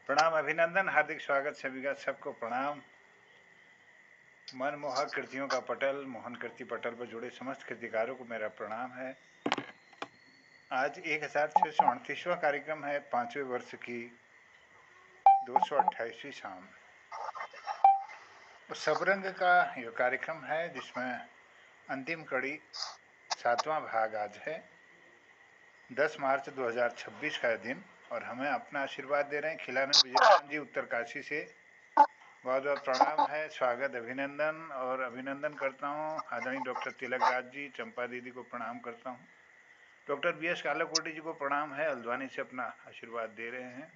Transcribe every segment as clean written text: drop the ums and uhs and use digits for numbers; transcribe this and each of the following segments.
प्रणाम, अभिनंदन, हार्दिक स्वागत सभी का। सबको प्रणाम। मनमोहक कृतियों का पटल, मोहन कृति पटल पर जुड़े समस्त कृतिकारों को मेरा प्रणाम है। आज 1638वां कार्यक्रम है, 5वें वर्ष की 228वीं शाम। सबरंग का यह कार्यक्रम है जिसमें अंतिम कड़ी 7वां भाग आज है। 10 मार्च 2026 का दिन और हमें अपना आशीर्वाद दे रहे हैं खिलाना विजयकांत जी उत्तरकाशी से। बहुत बहुत प्रणाम है, स्वागत, अभिनंदन। और अभिनंदन करता हूँ आदरणीय डॉक्टर तिलक राज जी, चंपा दीदी को प्रणाम करता हूँ। डॉक्टर BS कालाकोटी जी को प्रणाम है, हल्द्वानी से अपना आशीर्वाद दे रहे हैं।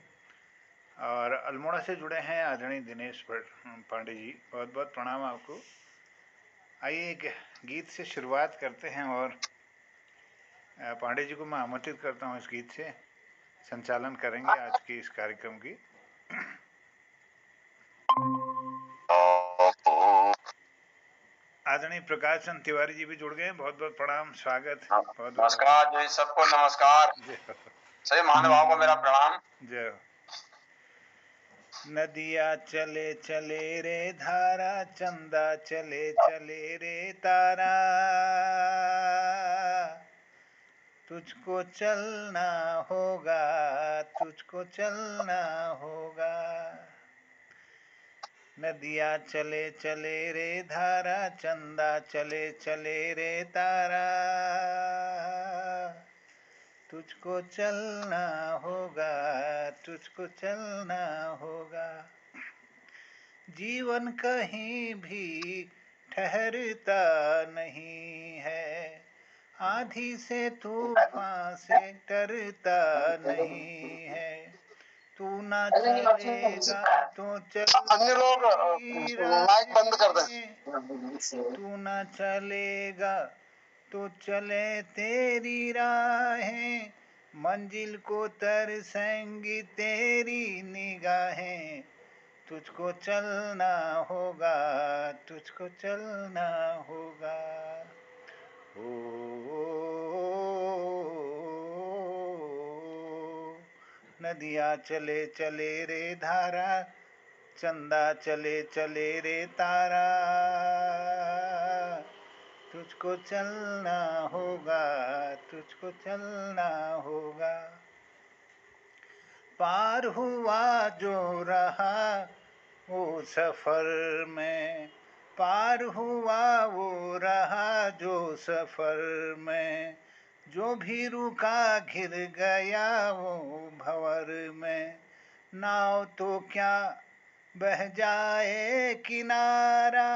और अल्मोड़ा से जुड़े हैं आदरणीय दिनेश पांडे जी, बहुत बहुत प्रणाम आपको। आइए एक गीत से शुरुआत करते हैं और पांडे जी को मैं आमंत्रित करता हूँ इस गीत से संचालन करेंगे आज की इस कार्यक्रम की। आदरणीय प्रकाश चंद तिवारी जी भी जुड़ गए, बहुत बहुत प्रणाम, स्वागत। बहुत नमस्कार जी, सबको नमस्कार। सभी महानुभावों को मेरा प्रणाम। जय। नदिया चले चले रे धारा, चंदा चले चले रे तारा, तुझको चलना होगा, तुझको चलना होगा। नदिया चले चले रे धारा, चंदा चले चले रे तारा, तुझको चलना होगा, तुझको चलना होगा। जीवन कहीं भी ठहरता नहीं है, आंधी से तूफान से डरता नहीं है। तू ना चलेगा तो चल, अन्य लोग माइक बंद कर दें। तू ना चलेगा तो चले तेरी राहें, मंजिल को तरसेंगी तेरी निगाहें। तुझको चलना होगा, तुझको चलना होगा। नदियाँ चले चले रे धारा, चंदा चले चले रे तारा, तुझको चलना होगा, तुझको चलना होगा। पार हुआ जो रहा वो सफर में, पार हुआ वो रहा जो सफर में, जो भी रुका घिर गया वो भंवर में। नाव तो क्या बह जाए किनारा,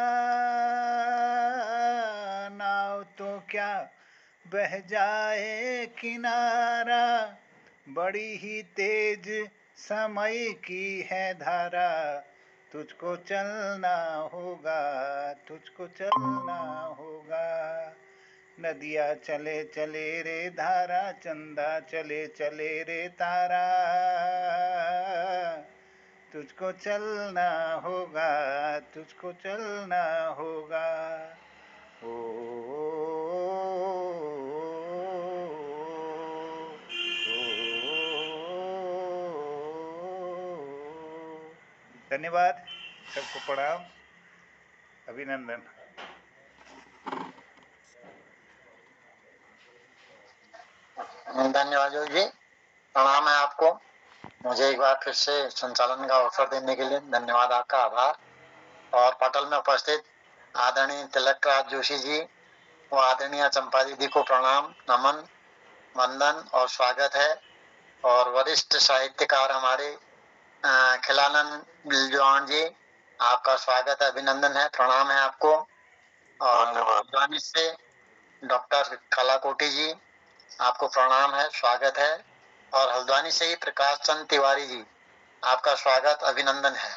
नाव तो क्या बह जाए किनारा, बड़ी ही तेज समय की है धारा। तुझको चलना होगा, तुझको चलना होगा। नदियाँ चले चले रे धारा, चंदा चले चले रे तारा, तुझको चलना होगा, तुझको चलना होगा। धन्यवाद, सबको प्रणाम, अभिनंदन। धन्यवाद जोगी जी, प्रणाम है आपको। मुझे एक बार फिर से संचालन का अवसर देने के लिए धन्यवाद, आपका आभार। और पटल में उपस्थित आदरणीय तिलक राज जोशी जी व आदरणीय चंपा दीदी को प्रणाम, नमन, वंदन और स्वागत है। और वरिष्ठ साहित्यकार हमारे खिलानंद बिलजवान जी, आपका स्वागत है, अभिनंदन है, प्रणाम है आपको। और हल्द्वानी से डॉक्टर कालाकोटी जी, आपको प्रणाम है, स्वागत है। और हल्द्वानी से ही प्रकाश चंद तिवारी जी, आपका स्वागत, अभिनंदन है।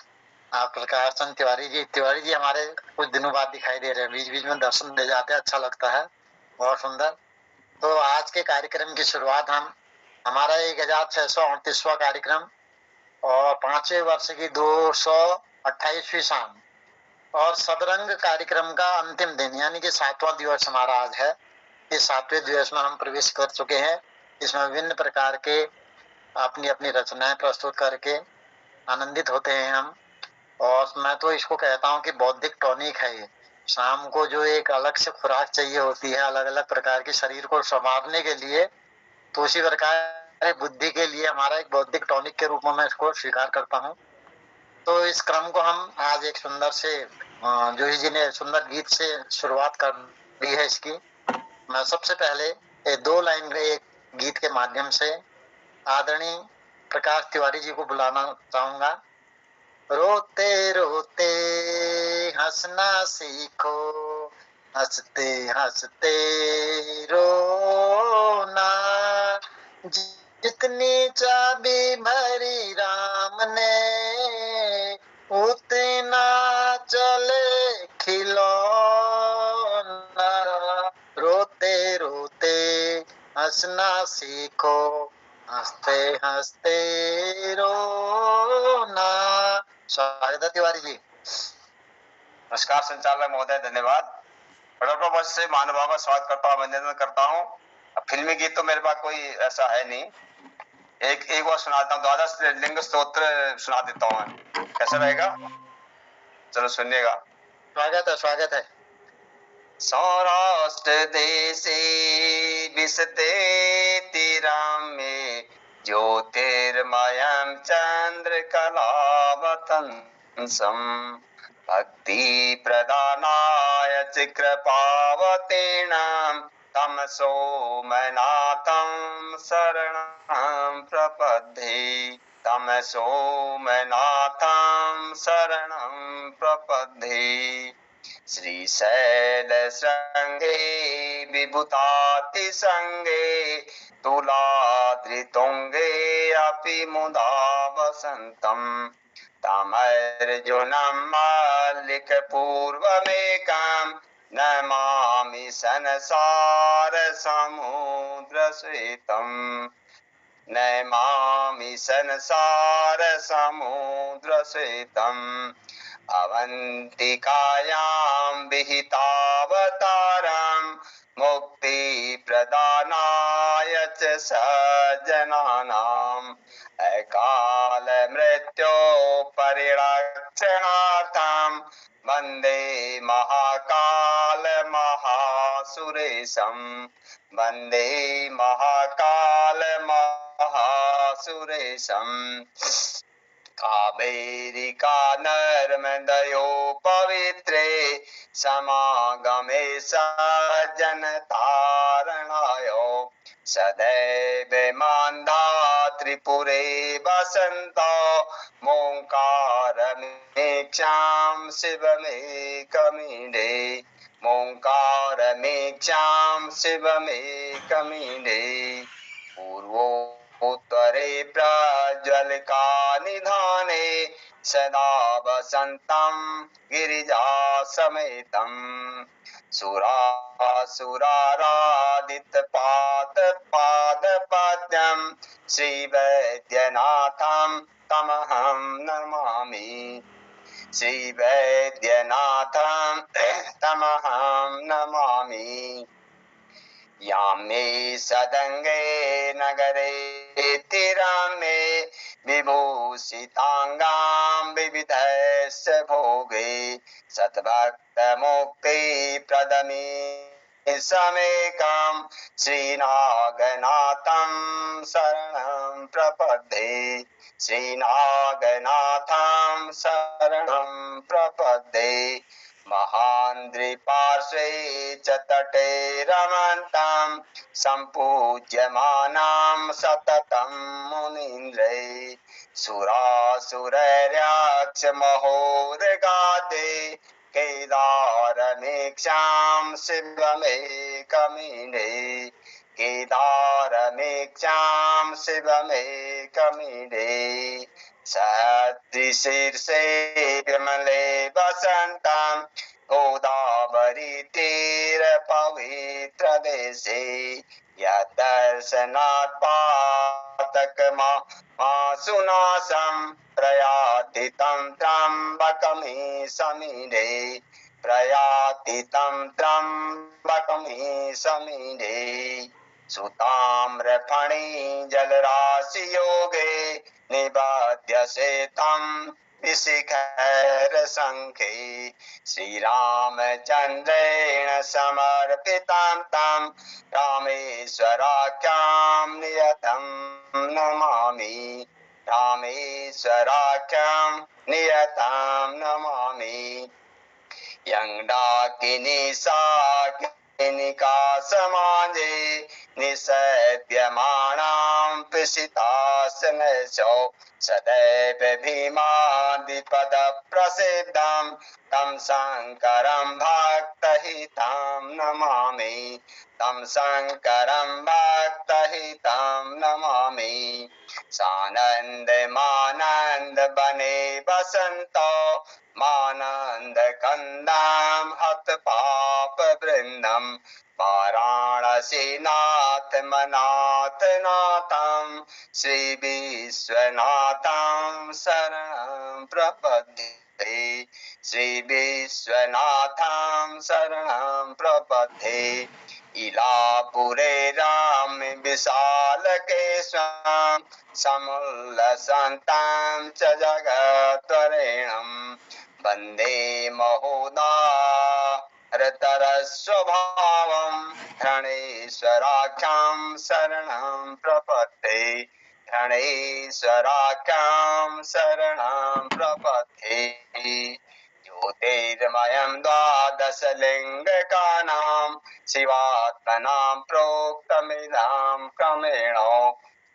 आप प्रकाश चंद तिवारी जी हमारे कुछ दिनों बाद दिखाई दे रहे हैं, बीच बीच में दर्शन दे जाते हैं, अच्छा लगता है, बहुत सुंदर। तो आज के कार्यक्रम की शुरुआत हमारा 1638वां कार्यक्रम और 5वें वर्ष की 228वीं शाम और सदरंग कार्यक्रम का अंतिम दिन यानी कि 7वां दिवस हमारा आज है। इस 7वें दिवस में हम प्रवेश कर चुके हैं। इसमें विभिन्न प्रकार के अपनी अपनी रचनाएं प्रस्तुत करके आनंदित होते हैं हम। और मैं तो इसको कहता हूँ कि बौद्धिक टॉनिक है ये। शाम को जो एक अलग से खुराक चाहिए होती है अलग अलग प्रकार के शरीर को संवारने के लिए, तो उसी प्रकार बुद्धि के लिए हमारा एक बौद्धिक टॉनिक के रूप में मैं इसको स्वीकार करता हूँ। तो इस क्रम को हम आज एक सुंदर से जोशी जी ने सुंदर गीत से शुरुआत कर दी है इसकी। मैं सबसे पहले ये 2 लाइन एक गीत के माध्यम से आदरणीय प्रकाश तिवारी जी को बुलाना चाहूंगा। रोते रोते हंसना सीखो, हंसते हंसते रोना, जितनी चाबी भरी राम ने उतना चले खिलौना। रोते रोते हंसना सीखो, हंसते हंसते रोना। स्वागत है तिवारी जी। नमस्कार संचालक महोदय, धन्यवाद। बड़ौदा से महानुभाव का स्वागत करता हूँ, वंदन करता हूँ। अब फिल्मी गीत तो मेरे पास कोई ऐसा है नहीं। एक बार सुनाता हूँ, द्वादश लिंग स्तोत्र सुना देता हूँ, कैसा रहेगा? चलो सुनिएगा। स्वागत है, स्वागत है। सौराष्ट्र देशे विशते तीराम में ज्योतिर्मयं चंद्र कलावतंसं भक्ति प्रदानाय च कृपावतेनां तम सोमनाथं शरणं प्रपद्ये, तम सोमनाथं शरणं प्रपद्ये। श्रीशैल श्रृंगे विभूताति संगे तुलाद्रितुंगे अपि मुदा वसंतम, तमर्जुनं मल्लिक पूर्वमेकं नमामि संसार समुद्र श्वेतं, नमामि संसार समुद्र श्वेतं। अवंतिकायां विहितावतारं मुक्ति प्रदानाय च सज्जनानां अकाल मृत्यो परिरक्षणार्थं वन्दे महाकाल महासुरेशं, वन्दे महाकाल महासुरेशं। कावेरिका नर्मदयो पवित्रे समागमे सज्जनतारणाय, सदैव मान्धा त्रिपुरे वसन्तो मोङ्कारमेक्षां शिवमेकमीडे, मोङ्कारमेक्षां शिवमेकमीडे। पूर्वोत्तरे प्रज्वलिका निधाने सदा वसन्तं गिरिजासमेतं, सुरासुराराधितपादपद्मं श्रीवैद्यनाथं तमहं नमामि, श्रीवैद्यनाथं तमहं नमामि। यामे सदंगे नगरे तिरामे विभूषितांगां विविधस्य भोगे, सद्भक्त मुक्ति प्रदमे समेकं श्रीनागनाथं शरणं प्रपद्ये, श्रीनागनाथं शरणं प्रपद्ये। महान्द्रिपार्श्वे च तटे रमन्तं सम्पूज्यमानां सततं मुनीन्द्रै, सुरासुरैर्यक्ष महोरगादे केदारमेक्षां शिवमेकमीडे, केदारमेक्षां शिवमेकमीडे। सहस्रशीर्षे विमले वसन्तं गोदावरी तीर पवित्र देशे, यदर्शनात् पातकमाशुनाशं प्रयाति तं त्र्यम्बकमि समीडे, प्रयाति तं त्र्यम्बकमि समीडे। सुताम्रफणी जलराशि योगे निबध्यसे तं विशिखैर्शङ्खे श्रीरामचन्द्रेण समर्पितं तं रामेश्वराख्यां नियतं नमामि रामेश्वराख्यां नियतं नमामि यं डाकिनी साकिनिका समाजे निषेव्यमाणां पिशितासनशो सदैव भीमादिपद प्रसिद्धं तं शङ्करं भक्तहितं नमामि तं शङ्करं भक्तहितं नमामि सानन्दमानन्द बने वसन्तो मानन्द कन्दं हत पाप वृन्दं वाराणसीनाथ मनाथ नाथं श्री विश्वनाथं शरणं प्रपद्ये श्री विश्वनाथं शरणं प्रपद्ये इलापुरे राम विशालकेशं समुल्लसन्तं च जगत्वरेणं वन्दे महोदारतरस्वभावं धरणेश्वराख्यां शरणं प्रपद्ये धरणेश्वराख्यां शरणं प्रपद्ये ज्योतिर्मयं द्वादशलिङ्गकानां शिवात्मनां प्रोक्तमिदं क्रमेण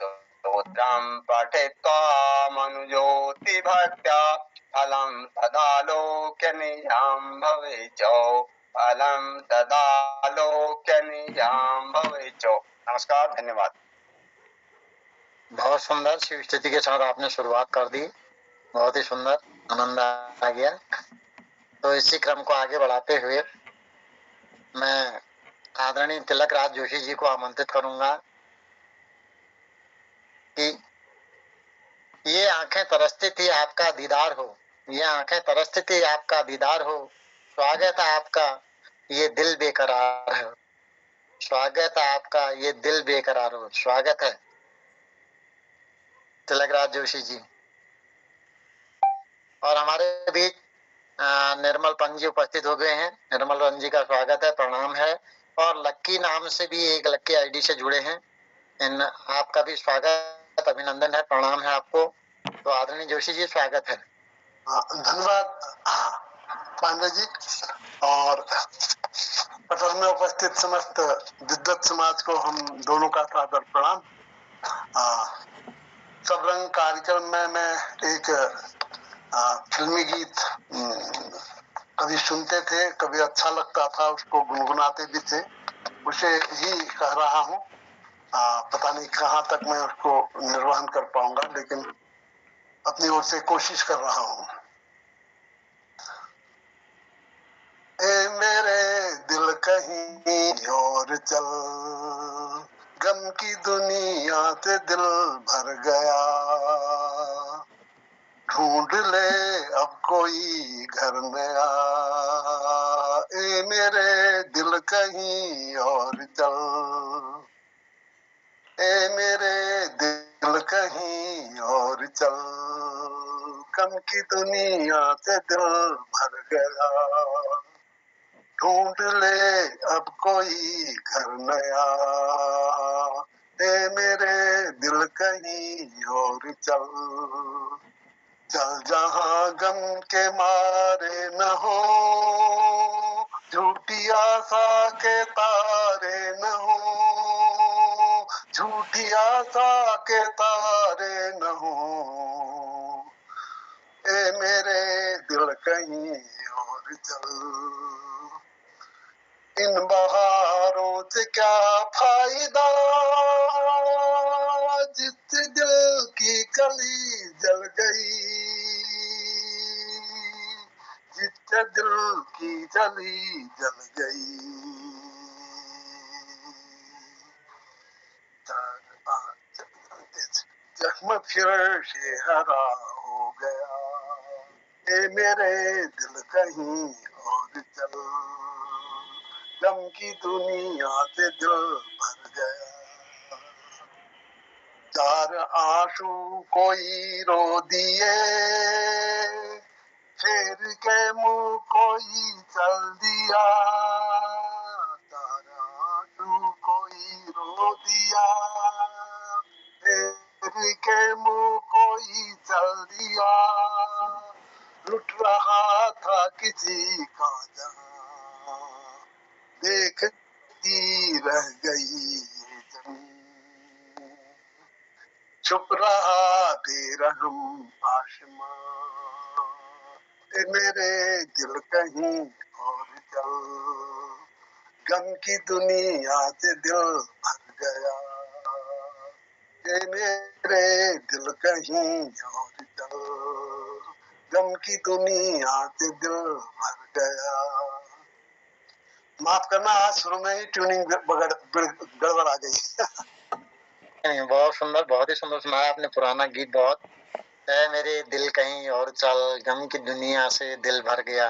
स्तोत्रं पठित्वा मनुज्योतिभक्त्या फलं तदालोक्यनिजं भवेच्च फलं तदालोक्यनिजं भवेच्च। नमस्कार, धन्यवाद। बहुत सुंदर शिव स्तुति के साथ आपने शुरुआत कर दी, बहुत ही सुंदर, आनंद आ गया। तो इसी क्रम को आगे बढ़ाते हुए मैं आदरणीय तिलक राज जोशी जी को आमंत्रित करूंगा कि ये आंखें तरसती थी आपका दीदार हो, ये आंखें तरसती थी आपका दीदार हो, स्वागत है आपका ये दिल बेकरार है, स्वागत है आपका ये दिल बेकरार हो। स्वागत है तिलक राज जोशी जी। और हमारे बीच निर्मल पंत जी उपस्थित हो गए हैं। निर्मल पंत जी का स्वागत है, प्रणाम है। और लक्की नाम से भी एक लक्की आईडी से जुड़े हैं, इन आपका भी स्वागत, अभिनंदन है, प्रणाम है आपको। तो आदरणीय जोशी जी स्वागत है। धन्यवाद पांडे जी। और पटल में उपस्थित समस्त विद्वत समाज को हम दोनों का सादर प्रणाम। सब रंग कार्यक्रम में मैं एक फिल्मी गीत कभी सुनते थे, कभी अच्छा लगता था, उसको गुनगुनाते भी थे, उसे ही कह रहा हूँ। पता नहीं कहाँ तक मैं उसको निर्वहन कर पाऊंगा, लेकिन अपनी ओर से कोशिश कर रहा हूँ। ए मेरे दिल कहीं और चल, गम की दुनिया से दिल भर गया, ढूंढ ले अब कोई घर नया। ए मेरे दिल कहीं और चल, ए मेरे दिल कहीं और चल, गम की दुनिया से दिल भर गया, ढूंढ ले अब कोई घर नया। ए मेरे दिल कहीं और चल, चल जहां गम के मारे न हो, झूठी आशा के तारे न हो, झूठी आशा के तारे न हो। ए मेरे दिल कहीं और चल, इन बहारों से क्या फायदा, जिस दिल की कली जल गई, जिस दिल की जली जल गई। जख्म फिर से हरा हो गया, ए मेरे दिल कहीं और चल, गम की दुनिया से दिल भर गया। चार आंसू कोई रो दिए, फेर के मुंह कोई चल दिया। चार आंसू कोई रो दिया, फेर के मुंह कोई चल दिया। लुट रहा था किसी का जहां, देखती रह गई ये जमीन। चुप रहा बेरहम आसमां, ए मेरे दिल कहीं और चल। गम की दुनिया से दिल भर गया, ए मेरे दिल कहीं और चल। गम की दुनिया से दिल भर गया। माफ करना, आज शुरू में ही ट्यूनिंग गड़बड़ आ गई। नहीं, बहुत सुंदर, बहुत ही सुंदर सुनाया आपने पुराना गीत। बहुत है मेरे दिल कहीं और चल, गम की दुनिया से दिल भर गया।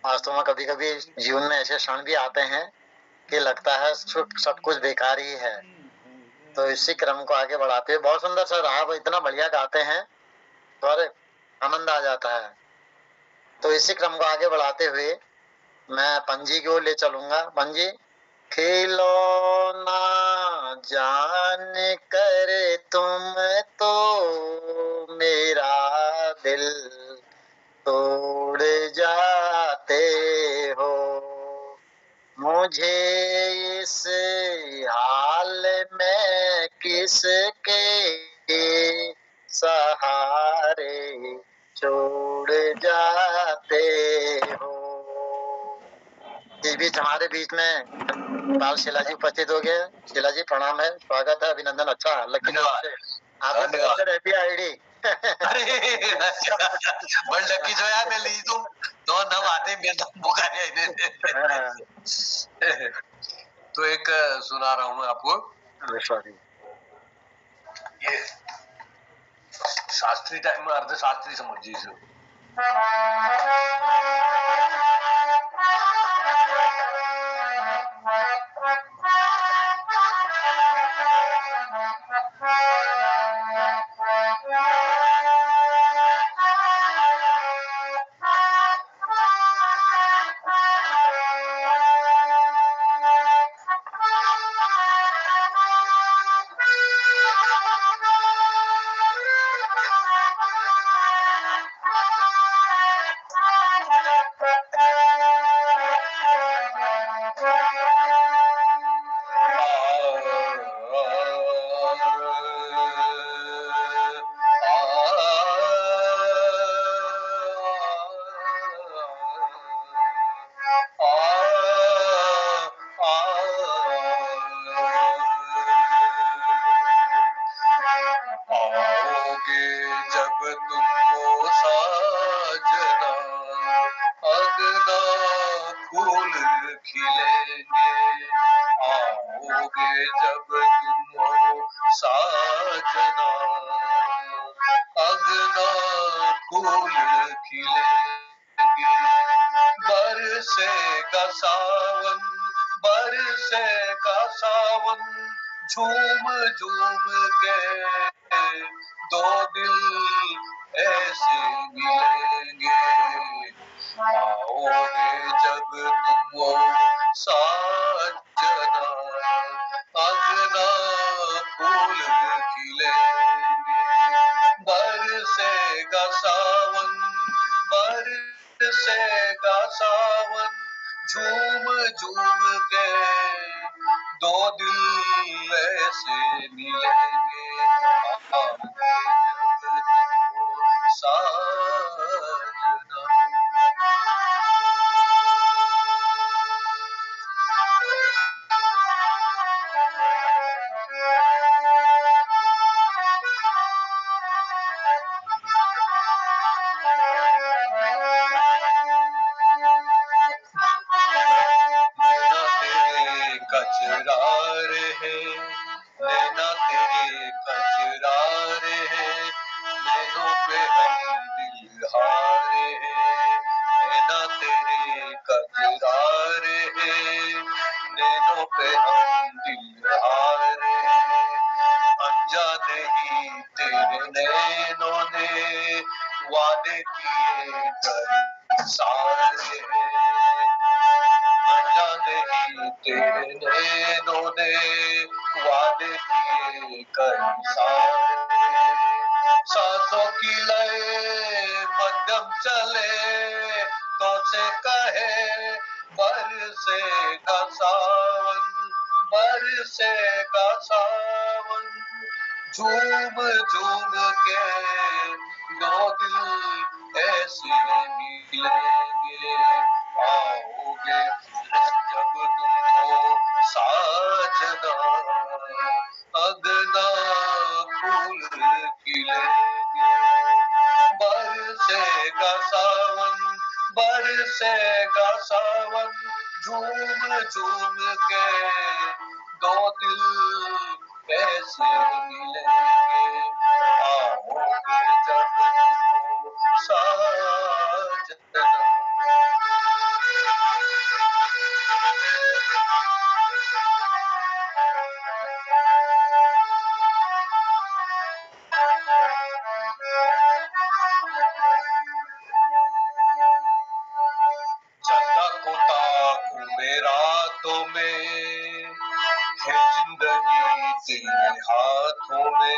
वास्तव में कभी कभी जीवन में ऐसे क्षण भी आते हैं कि लगता है सब कुछ बेकार ही है। तो इसी क्रम को आगे बढ़ाते हुए, बहुत सुंदर सर, आप इतना बढ़िया गाते हैं तो अरे आनंद आ जाता है। तो इसी क्रम को आगे बढ़ाते हुए मैं पंजी की ओर ले चलूंगा। पंजी, खिलौना जान कर तुम तो मेरा दिल तोड़ जाते हो। मुझे इस हाल में किसके सहारे छोड़ जाते हो। इस बीच हमारे बीच में बाल शीला जी उपस्थित हो गए। शीला जी प्रणाम है, स्वागत है, अभिनंदन। अच्छा लकी आपने रहती आईडी बड़ लकी जो यार मैं ली तुम तो नव आते मेरे तो बुका है। तो एक सुना रहा हूँ मैं आपको। ये शास्त्रीय टाइम में अर्ध शास्त्रीय समझिए इसे। झूम झूम के दो दिल ऐसे मिलेंगे, आओगे जब तुम साजना, अंगना फूल खिलेंगे। बरसेगा सावन, बरसेगा सावन, झूम झूम के दो दिल ऐसे मिलेंगे, आओगे जब तुम साजना। कचरार है, नैना तेरे कचरार नहीं तेरे नैनों ने वादे किए कई सारे, नहीं तेरे नैनों ने वादे किए कई सारे, सांसों की लय मध्यम चले तो से कहे बरसेगा सावन, बरसेगा सावन, झूम झूम के दो दिल ऐसे मिलेंगे, आओगे जब तुमको साजना, अगना फूल खिलेंगे, बरसेगा सावन, बरसेगा सावन, झूम झूम के दो दिल ऐसे मिलेंगे, आओगे जब तुमको साजना। चंदा को ताकू मेरा तो में है जिंदगी तेरे हाथों में,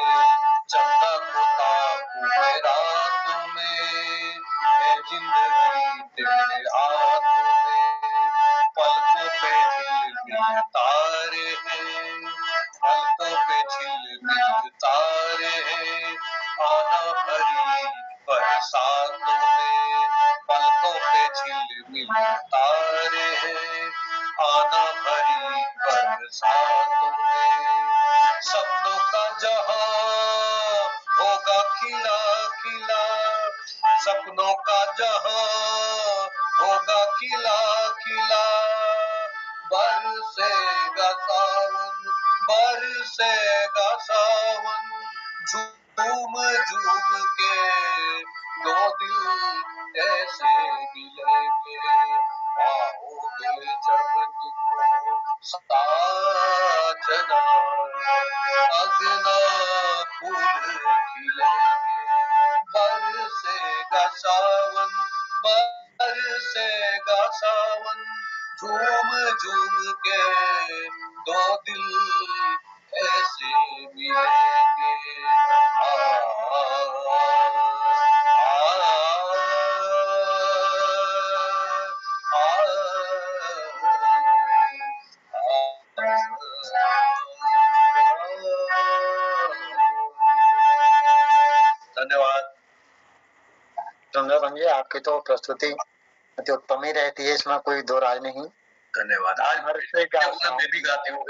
चंदा को ताकू मेरा तो में है जिंदगी तेरे हाथों में, पलकों पे झिलमिल तारे हैं, पलकों पे झिलमिल तारे हैं, आना भरी बरसातों में, पलकों पे झिलमिल तारे हैं, आना भरी बरसातों में, सपनों का जहां होगा खिला खिला, सपनों का जहां होगा खिला खिला, बरसेगा सावन, बरसेगा सावन, झूम झूम के दो दिल ऐसे मिलेंगे, आओगे जब तुमको साजना, अगना फूल खिलेंगे, बरसेगा सावन, बरसेगा सावन, झूम झूम के दो दिल ऐसे मिलेंगे, धन्यवाद। सुंदर जी, आपकी तो प्रस्तुति अति उत्तम ही रहती है, इसमें कोई दो राय नहीं। धन्यवाद। आज मैं भी गाती हूँ,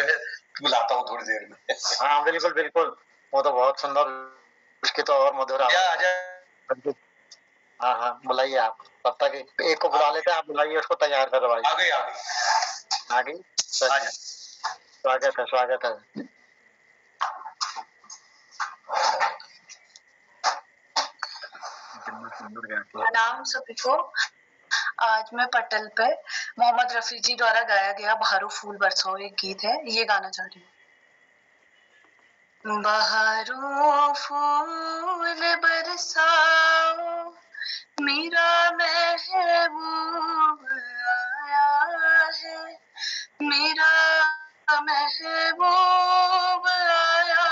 बुलाता हूँ थोड़ी देर में। हाँ बिल्कुल बिल्कुल, वो तो बहुत सुंदर, उसकी तो और मधुर आवाज। हाँ हाँ बुलाइए आप, तब तक एक को बुला लेते हैं, आप बुलाइए उसको, तैयार करवाइए। आ गई आ गई आ गई, स्वागत है स्वागत है। नाम सभी को। आज मैं पटल पे मोहम्मद रफी जी द्वारा गाया गया बहारो फूल बरसाओ एक गीत है, ये गाना चाह रही हूँ। बहारो फूल बरसाओ मेरा महबूब आया है, मेरा महबूब आया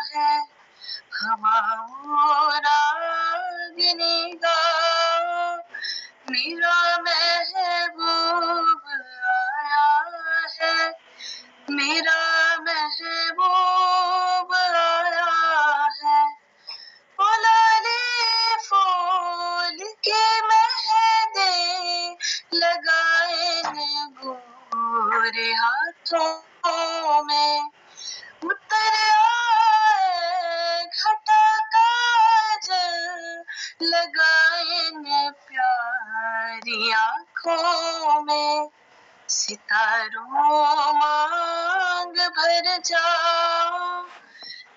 है, हवाओं रागिनी गाओ मेरा महबूब आया है, मेरा महबूब आया है, ओ लाले फूल के मेहंदी लगाए ने गोरे हाथों में, उतर आए घटा काजल लगाए ने प्यारी आँखों में, सितारों मांग भर जाओ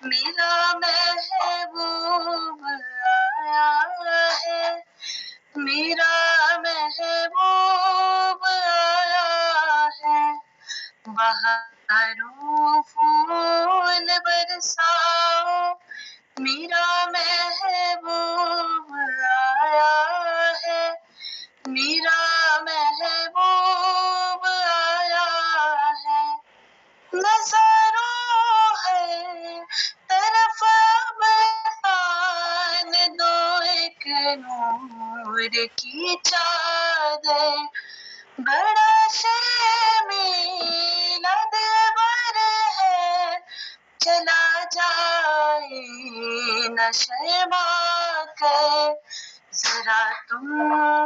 मेरा महबूब आया है, मेरा महबूब आया है, बहारों फूल बरसाओ नूर की चादर, बड़ा शर्मीला दिलबर है, चला जाए न शर्मा कर, जरा तुम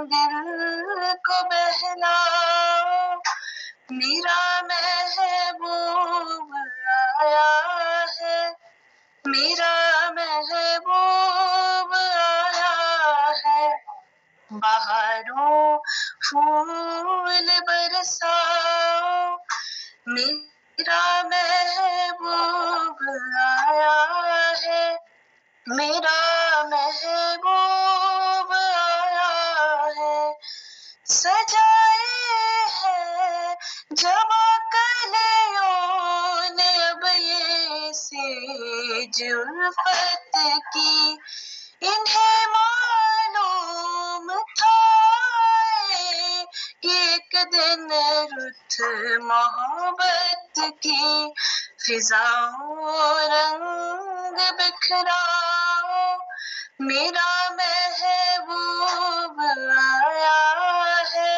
दिल को बहलाओ, मेरा महबूब आया है, मेरा महबूब आया है। बहारों फूल बरसाओ, मेरा महबूब आया है, मेरा महबूब आया है। सजाए है जवा कलियों ने अब ये सेज उल्फत की, इन्हें मालूम था कि एक दिन रुत मोहब्बत की, फिजाओं रंग बिखराओ, मेरा महबूब आया है,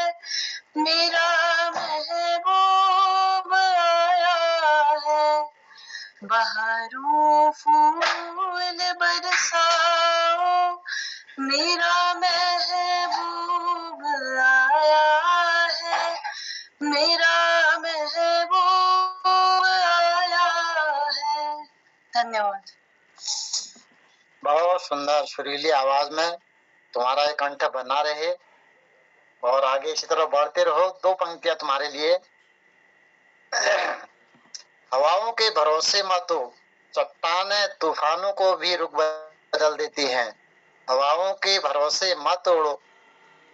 मेरा महबूब आया है। बहारों फूल बरसाओ, मेरा महबूब आया है, मेरा महबूब आया है। धन्यवाद। बहुत सुंदर सुरीली आवाज में तुम्हारा ये कंठ बना रहे और आगे इसी तरह बढ़ते रहो। दो पंक्तियां तुम्हारे लिए। हवाओं के भरोसे मत हो, चट्टानें तूफानों को भी रुख बदल देती हैं। हवाओं के भरोसे मत उड़ो,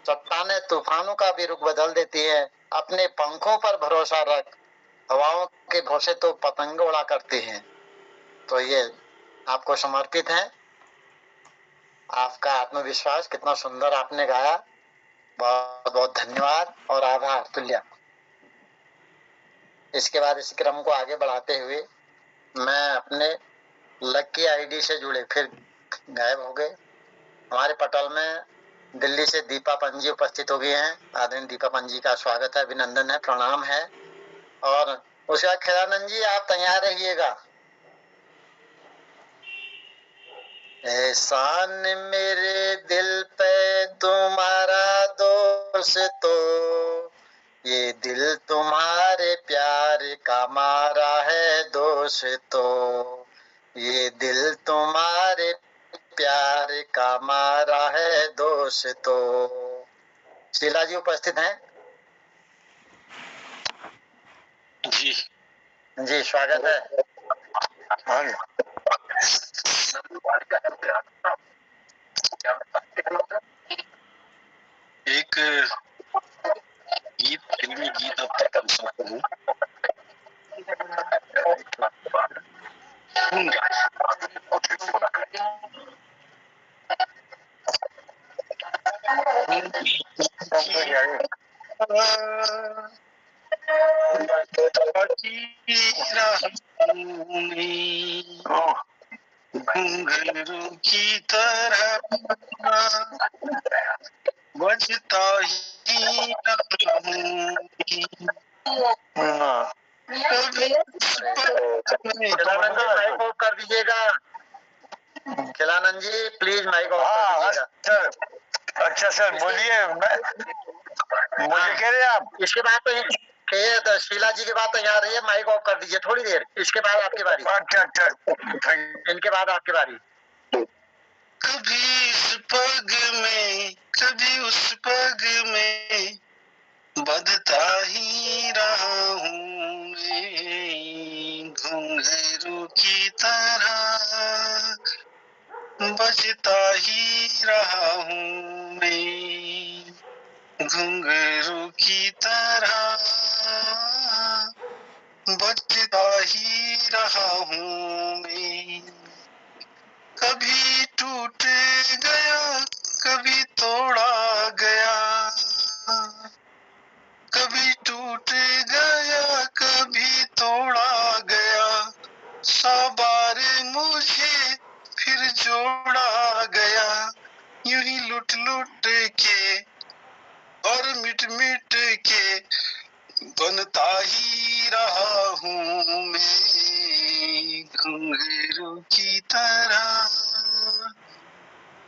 चट्टानें तूफानों का भी रुख बदल देती है। अपने पंखों पर भरोसा रख, हवाओं के भरोसे तो पतंग उड़ा करती हैं। तो ये आपको समर्पित है। आपका आत्मविश्वास कितना सुंदर आपने गाया। बहुत बहुत धन्यवाद और आभार तुल्य। इसके बाद इस क्रम को आगे बढ़ाते हुए मैं अपने लकी आईडी से जुड़े फिर गायब हो गए। हमारे पटल में दिल्ली से दीपा पंजी उपस्थित हो गए हैं। आदरणीय दीपा पंजी का स्वागत है, अभिनंदन है, प्रणाम है। और उसके बाद खिलानंद जी आप तैयार रहिएगा। एहसान मेरे दिल पे तुम्हारा दोष तो, ये दिल तुम्हारे प्यार का मारा है दोष तो, ये दिल तुम्हारे प्यार का मारा है दोष तो। शीला जी उपस्थित हैं? जी जी स्वागत है। एक गीत, फिल्मी गीत अब तक कर सकता हूँ। घुंघरू की तरह बजता ही माइक ऑफ कर दीजिएगा। खिलानंद जी प्लीज माइक ऑफ कर दीजिएगा। अच्छा सर बोलिए। मुझे कह रहे आप इसके बाद तो शीला जी के बाद तो यहाँ रही है, माइक ऑफ कर दीजिए थोड़ी देर। इसके बाद आपकी बारी। अच्छा इनके बाद आपकी बारी। कभी इस पग में कभी उस पग में बदता ही रहा हूँ मैं, घुंघरू की तरह बजता ही रहा हूँ मैं, घुंघरू की तरह बजता ही रहा हूँ मैं। कभी टूट गया कभी तोड़ा गया, कभी टूट गया कभी तोड़ा गया, 100 बार मुझे फिर जोड़ा गया, यूं ही लुट लुट के और मिट मिट के बनता ही रहा हूँ मैं, घुंघरू की तरह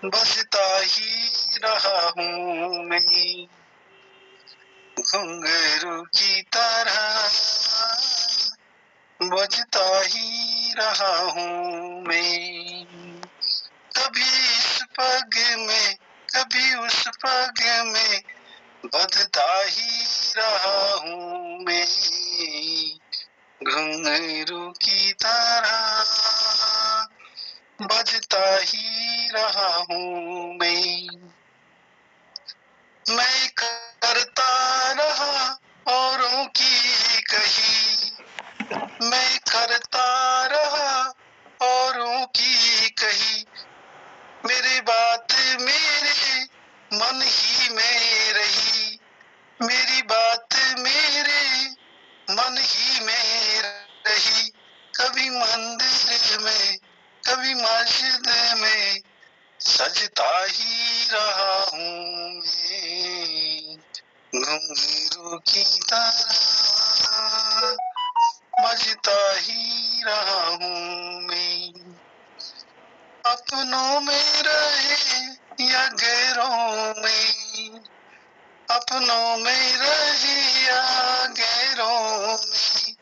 बजता ही रहा हूँ मैं, घुंघरू की तरह बजता ही रहा हूँ मैं। कभी इस पग में कभी उस पग में बजता ही रहा हूँ मैं, घुंघरू की तरह बजता ही रहा हूँ मैं करता रहा औरों की कही, मैं करता रहा औरों की कही, मेरी बात मेरे मन ही में रही, मेरी बात मेरे मन ही में रही, कभी मंदिर में कभी मस्जिद में सजता ही रहा हूँ मैं, घुंघरू की तरह बजता ही रहा हूँ मैं। अपनों में रहे या गैरों में, अपनों में रहे या गैरों में,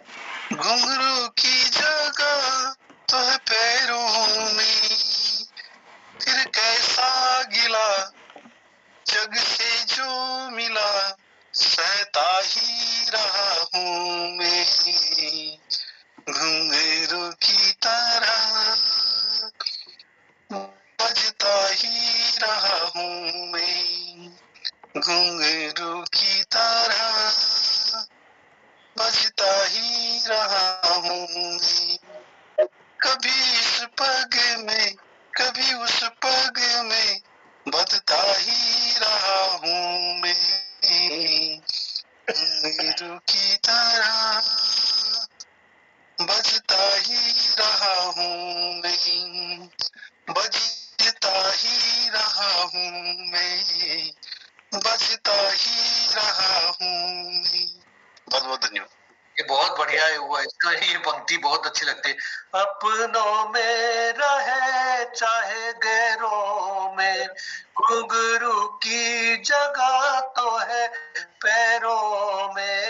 घुंघरू की जगह तो है पैरों में, फिर कैसा गिला जग से जो मिला सहता ही रहा हूँ मैं, घुंघरू की तरह बजता ही रहा हूँ मैं, घुंघरू की तरह बजता ही रहा हूँ मैं। कभी इस पग में कभी उस पग में बजता ही रहा हूँ मैं, घुंघरू की तरह बजता ही रहा हूँ मैं, बजता ही रहा हूँ मैं, बजता ही रहा हूँ मैं। बहुत बहुत धन्यवाद। ये बहुत बढ़िया हुआ इसका, ये पंक्ति बहुत अच्छी लगती है। अपनों में रहे चाहे गैरों में, घुंघरू की जगह तो है पैरों में,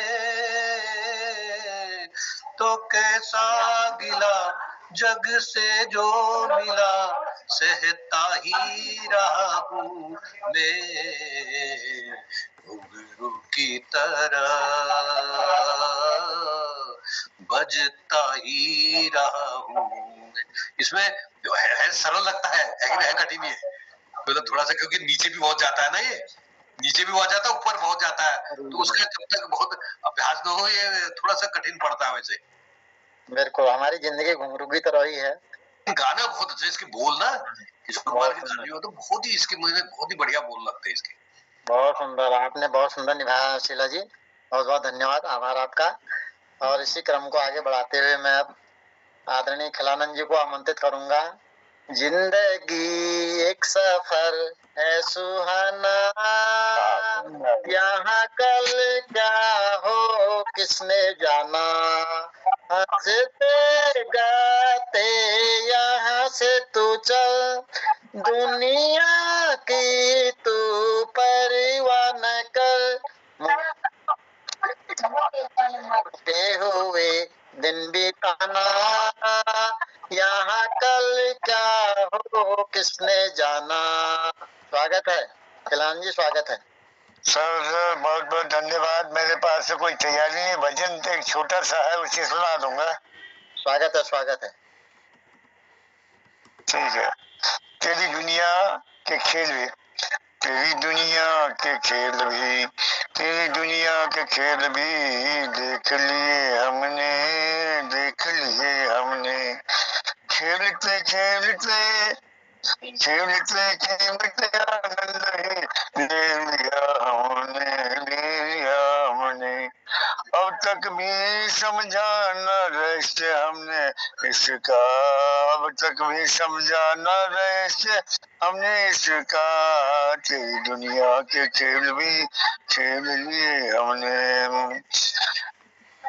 तो कैसा गिला जग से जो मिला सहता ही रहा हूँ मैं, घुंघरू की तरह बजता ही रहा हूँ। इसमें है सरल लगता है लेकिन है कठिन ही है, मतलब थोड़ा सा, क्योंकि नीचे भी बहुत जाता है ना, ये नीचे भी बहुत जाता है ऊपर बहुत जाता है, तो उसका जब तक बहुत अभ्यास न हो ये थोड़ा सा कठिन पड़ता है। वैसे बिल्कुल हमारी जिंदगी घुंघरू की तरह ही है। गाना बहुत अच्छा, इसके बोल ना किशोर कुमार की गाने हो तो बहुत ही, इसके मुझे बहुत ही बढ़िया बोल लगते हैं इसके। बहुत सुंदर, आपने बहुत सुंदर निभाया शीला जी, बहुत बहुत धन्यवाद, आभार आपका। और इसी क्रम को आगे बढ़ाते हुए मैं अब आदरणीय खिलानंद जी को आमंत्रित करूंगा। जिंदगी एक सफर है सुहाना, यहाँ कल क्या हो किसने जाना, हंसते गाते यहाँ से तू चल, दुनिया की तू परवाह न कर, मुझे हुए दिन बिताना, यहाँ कल क्या हो किसने जाना। स्वागत है खिलान जी, स्वागत है सर। बहुत बहुत धन्यवाद। मेरे पास से कोई तैयारी नहीं, भजन तो एक छोटा सा है, उसे सुना दूंगा। स्वागत है, स्वागत है। ठीक है। तेरी दुनिया के खेल भी, तेरी दुनिया के खेल भी, तेरी दुनिया के खेल भी देख लिए हमने, देख लिए हमने, खेलते खेलते खेलते खेलते आनंद ही ले लिया हमने, ले लिया हमने। अब तक भी समझा न रहस्य हमने इसका, अब तक भी समझा न रहस्य हमने इसका, तेरी दुनिया के खेल भी खेल लिए हमने।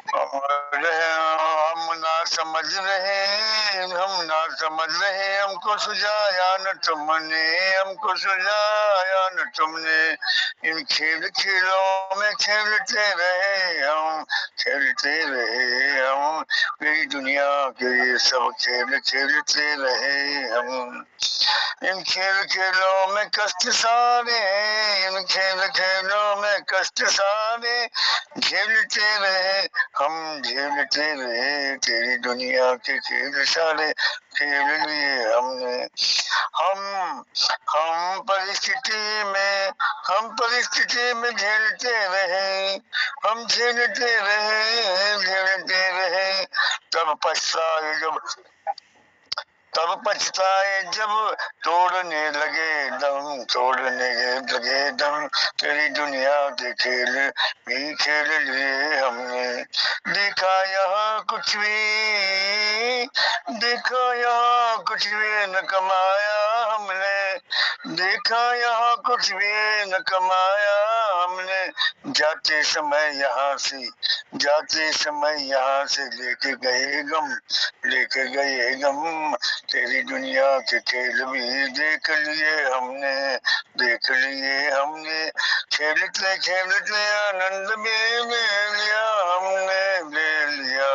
और हम ना समझ रहे, हम ना समझ रहे, हमको सुझाया न तुमने, हमको सुझाया न तुमने। इन खेल खेलों में खेलते रहे हम, खेलते रहे हम, मेरी दुनिया के ये सब खेल खेलते रहे हम। इन खेल खेलों में कष्ट सारे हैं, इन खेल खेलों में कष्ट सारे झेलते रहे हम, झेलते रहे, तेरी दुनिया के खेल सारे खेल लिए हमने। हम परिस्थिति में झेलते रहे, हम झेलते रहे, झेलते रहे, तब पछताए जब तोड़ने लगे दम, तोड़ने लगे दम, तेरी दुनिया के खेल भी खेल लिए हमने। देखा यहाँ कुछ भी, देखा यहाँ कुछ भी न कमाया हमने, देखा यहाँ कुछ भी न कमाया हमने। जाते समय यहाँ से, जाते समय यहाँ से लेके गए गम, लेके गए गम, तेरी दुनिया के खेल भी देख लिए हमने, देख लिए हमने। खेलते खेलते आनंद भी ले लिया हमने, ले लिया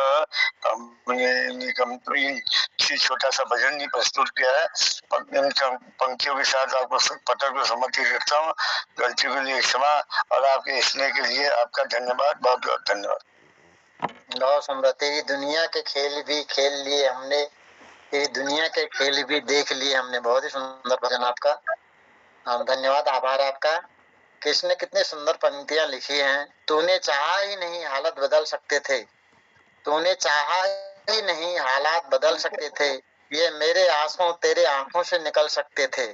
हमने। निगम तो ये छोटा सा भजन नहीं प्रस्तुत किया है, पंक्तियों के साथ आपको पत्र को समर्पित करता हूँ। गलती के लिए क्षमा और आपके स्नेह के लिए आपका धन्यवाद, बहुत बहुत धन्यवाद। बहुत सुंदर। तेरी दुनिया के खेल भी खेल लिए हमने, तेरी दुनिया के खेल भी देख लिए हमने। बहुत ही सुंदर भजन आपका, धन्यवाद, आभार आपका। कृष्ण ने कितनी सुंदर पंक्तियां लिखी हैं। तूने चाहा ही नहीं हालत बदल सकते थे, तूने चाहा ही नहीं हालात बदल सकते थे, ये मेरे आंसू तेरे आंखों से निकल सकते थे।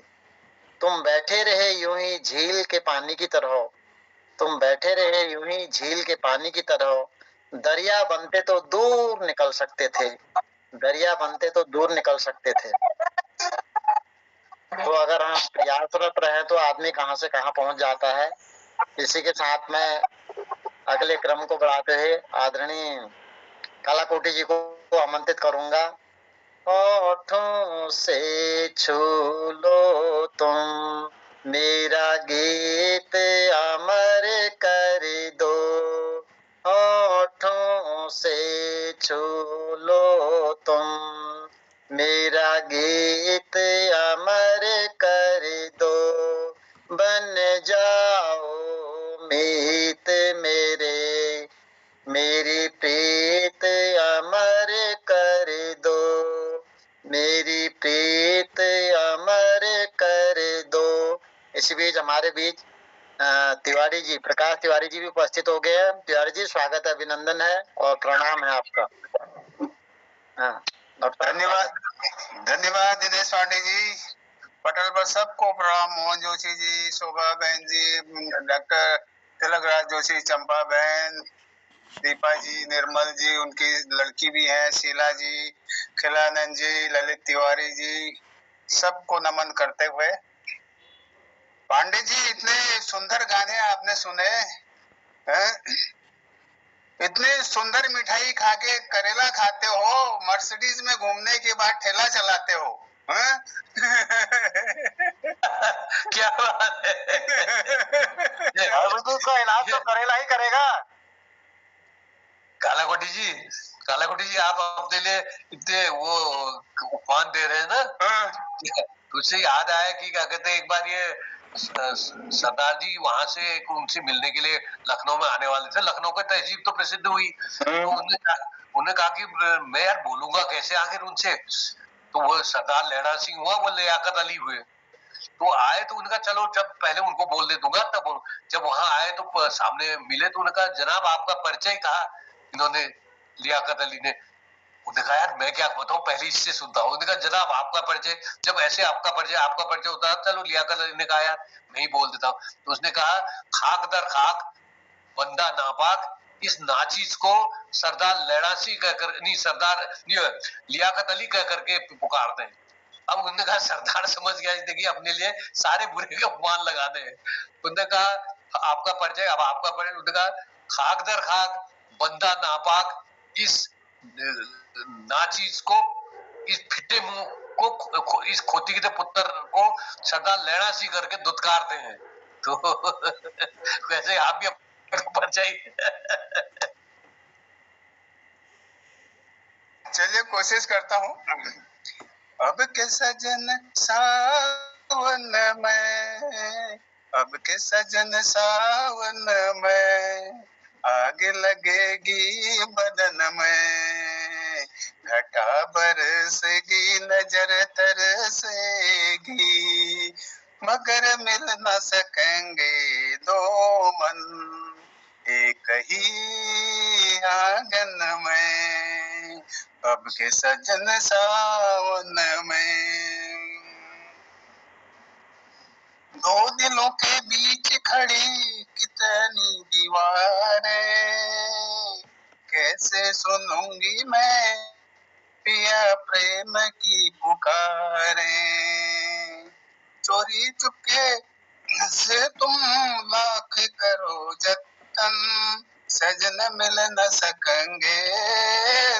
तुम बैठे रहे यूं ही झील के पानी की तरह, तुम बैठे रहे यूं ही झील के पानी की तरह, दरिया बनते तो दूर निकल सकते थे, दरिया बनते तो दूर निकल सकते थे। तो अगर हम प्रयासरत रहे तो आदमी कहां से कहां पहुंच जाता है। इसी के साथ में अगले क्रम को बढ़ाते हुए आदरणीय कालाकोटी जी को आमंत्रित करूंगा। होठों से छू लो तुम मेरा गीत अमर कर दो, होठों से छू लो तुम मेरा गीत अमर कर दो, बन जाओ मीत मेरे, मेरी प्रीत अमर कर दो, मेरी प्रीत अमर कर दो। इसी बीच हमारे बीच तिवारी जी, प्रकाश तिवारी जी भी उपस्थित हो गए हैं। तिवारी जी स्वागत है, अभिनंदन है और प्रणाम है आपका। धन्यवाद, धन्यवाद दिनेश पांडे जी। पटल पर सबको प्रणाम। मोहन जोशी जी, शोभा बहन जी, डॉक्टर तिलक राज जोशी, चंपा बहन, दीपा जी, निर्मल जी, उनकी लड़की भी है शीला जी, खिलानंद जी, ललित तिवारी जी, सबको नमन करते हुए, पांडे जी इतने सुंदर गाने आपने सुने हैं? इतने सुंदर मिठाई खा के करेला खाते हो, मर्सिडीज में घूमने के बाद ठेला चलाते हो, क्या बात है। का इलाज तो करेला ही करेगा। कालाकोटी जी आप अपने लिए इतने वो उपमान दे रहे हैं ना, तुझसे याद आया कि क्या कहते हैं, एक बार ये सरदार जी वहां से उनसे मिलने के लिए लखनऊ में आने वाले थे। लखनऊ की तहजीब तो प्रसिद्ध हुई, तो उन्होंने कहा कि मैं यार बोलूंगा कैसे आखिर उनसे। तो वो सरदार लहरा सिंह हुआ, वो लियाकत अली हुए। तो आए तो उनका चलो जब पहले उनको बोल दे दूंगा, तब जब वहां आए तो सामने मिले तो उन्होंने कहा जनाब आपका परिचय कहा, इन्होंने लियाकत अली ने। उन्होंने कहा यार मैं क्या बताऊं, पहले इससे सुनता हूँ। उन्होंने कहा जनाब आपका परिचय, जब ऐसे आपका परिचय होता है, चलो लियाकत अली ने कहा यार मैं ही बोल देता हूँ। तो उसने कहा खाक दर खाक बंदा नापाक इस नाचीज को सरदार लैलासी कहकर नहीं, सरदार नहीं, लियाकत अली कह करके पुकारते हैं। अब उन्होंने कहा सरदार समझ गया देखिए अपने लिए सारे बुरे के उपमान लगाने हैं। उन्होंने कहा आपका परिचय, अब आपका परिचय। उन्होंने कहा खाक दर खाक बंदा नापाक इस नाचीज को, इस फिटे मुंह को, इस खोती के पुत्र को सरदार लैलासी करके दुत्कारते हैं। तो वैसे आप भी परिचय चलिए कोशिश करता हूँ। अब के सजन सावन में, अब के सजन सावन में, आग लगेगी बदन में, घटा बरसेगी नजर तरसेगी, मगर मिल न सकेंगे दो मन एक ही आंगन में, अब के सजन सावन में। दो दिलों के बीच खड़ी कितनी दीवारें, कैसे सुनूंगी मैं पिया प्रेम की पुकारें, चोरी चुपके से तुम लाख करो जतन, सजन मिल न सकेंगे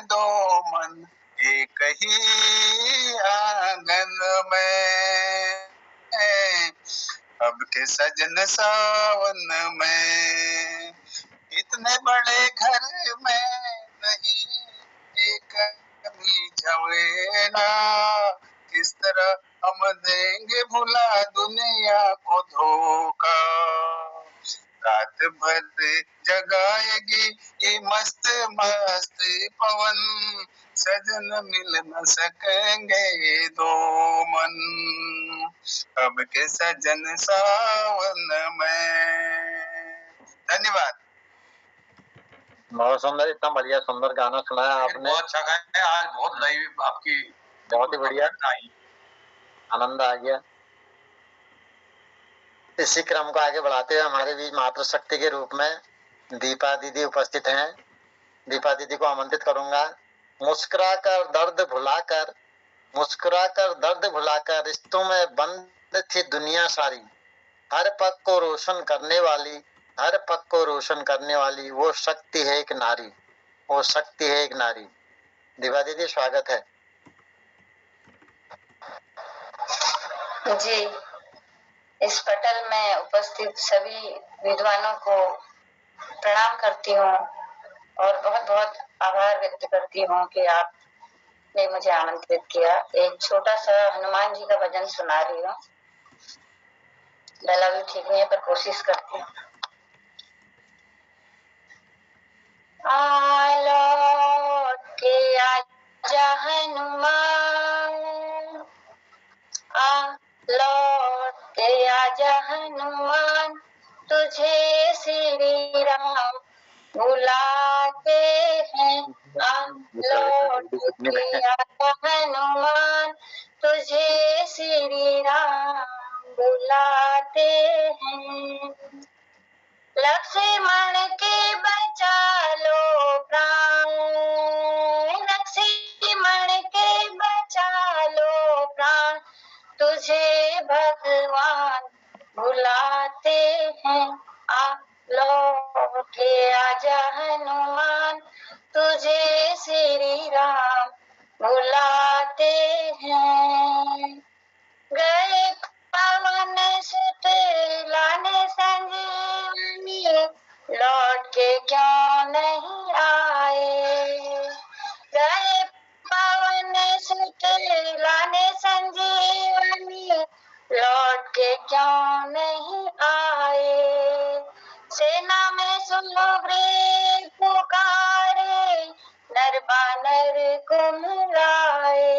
दो मन एक ही आंगन में, अब के सजन सावन में। इतने बड़े घर में नहीं एक भी झवेला, किस तरह हम देंगे भुला दुनिया को धोखा, रात भर जगाएगी ये मस्त मस्त पवन, सजन मिल न सकेंगे दो मन, अब के सजन सावन में। धन्यवाद। बहुत सुंदर, इतना बढ़िया सुंदर गाना सुनाया आपने। बहुत अच्छा गाया आज, बहुत लाइव आपकी, बहुत ही बढ़िया, आनंद आ गया। इसी क्रम को आगे बढ़ाते हुए हमारे बीच मातृशक्ति के रूप में दीपा दीदी उपस्थित हैं। दीपा दीदी को आमंत्रित करूंगा। मुस्कुराकर दर्द भुलाकर, मुस्कुराकर दर्द भुलाकर रिश्तों में बंद थी दुनिया सारी, हर पग को रोशन करने वाली, हर पग को रोशन करने वाली वो शक्ति है एक नारी, वो शक्ति है एक नारी। दीपा दीदी स्वागत है जी। इस पटल में उपस्थित सभी विद्वानों को प्रणाम करती हूँ और बहुत बहुत आभार व्यक्त करती हूँ कि आपने मुझे आमंत्रित किया। एक छोटा सा हनुमान जी का भजन सुना रही हूँ। गला भी ठीक नहीं है पर कोशिश करती हूँ। लौट के आजा हनुमान, लौट के आजा हनुमान, तुझे श्री राम बुलाते हैं। लौट के आजा हनुमान, तुझे श्री राम बुलाते हैं। लक्ष्मण के बचा लो प्राण, लक्ष्मण के बचा लो प्राण, तुझे भगवान बुलाते हैं। लौट के आजा हनुमान, तुझे श्री राम बुलाते हैं। गए पवन सुत लाने संजीवनी, लौट के क्यों नहीं आए। गए पवन सुत लाने संजीवनी, लौट के क्यों नहीं आए। सेना में सुग्रीव पुकारे, नर बानर कुम्हलाए,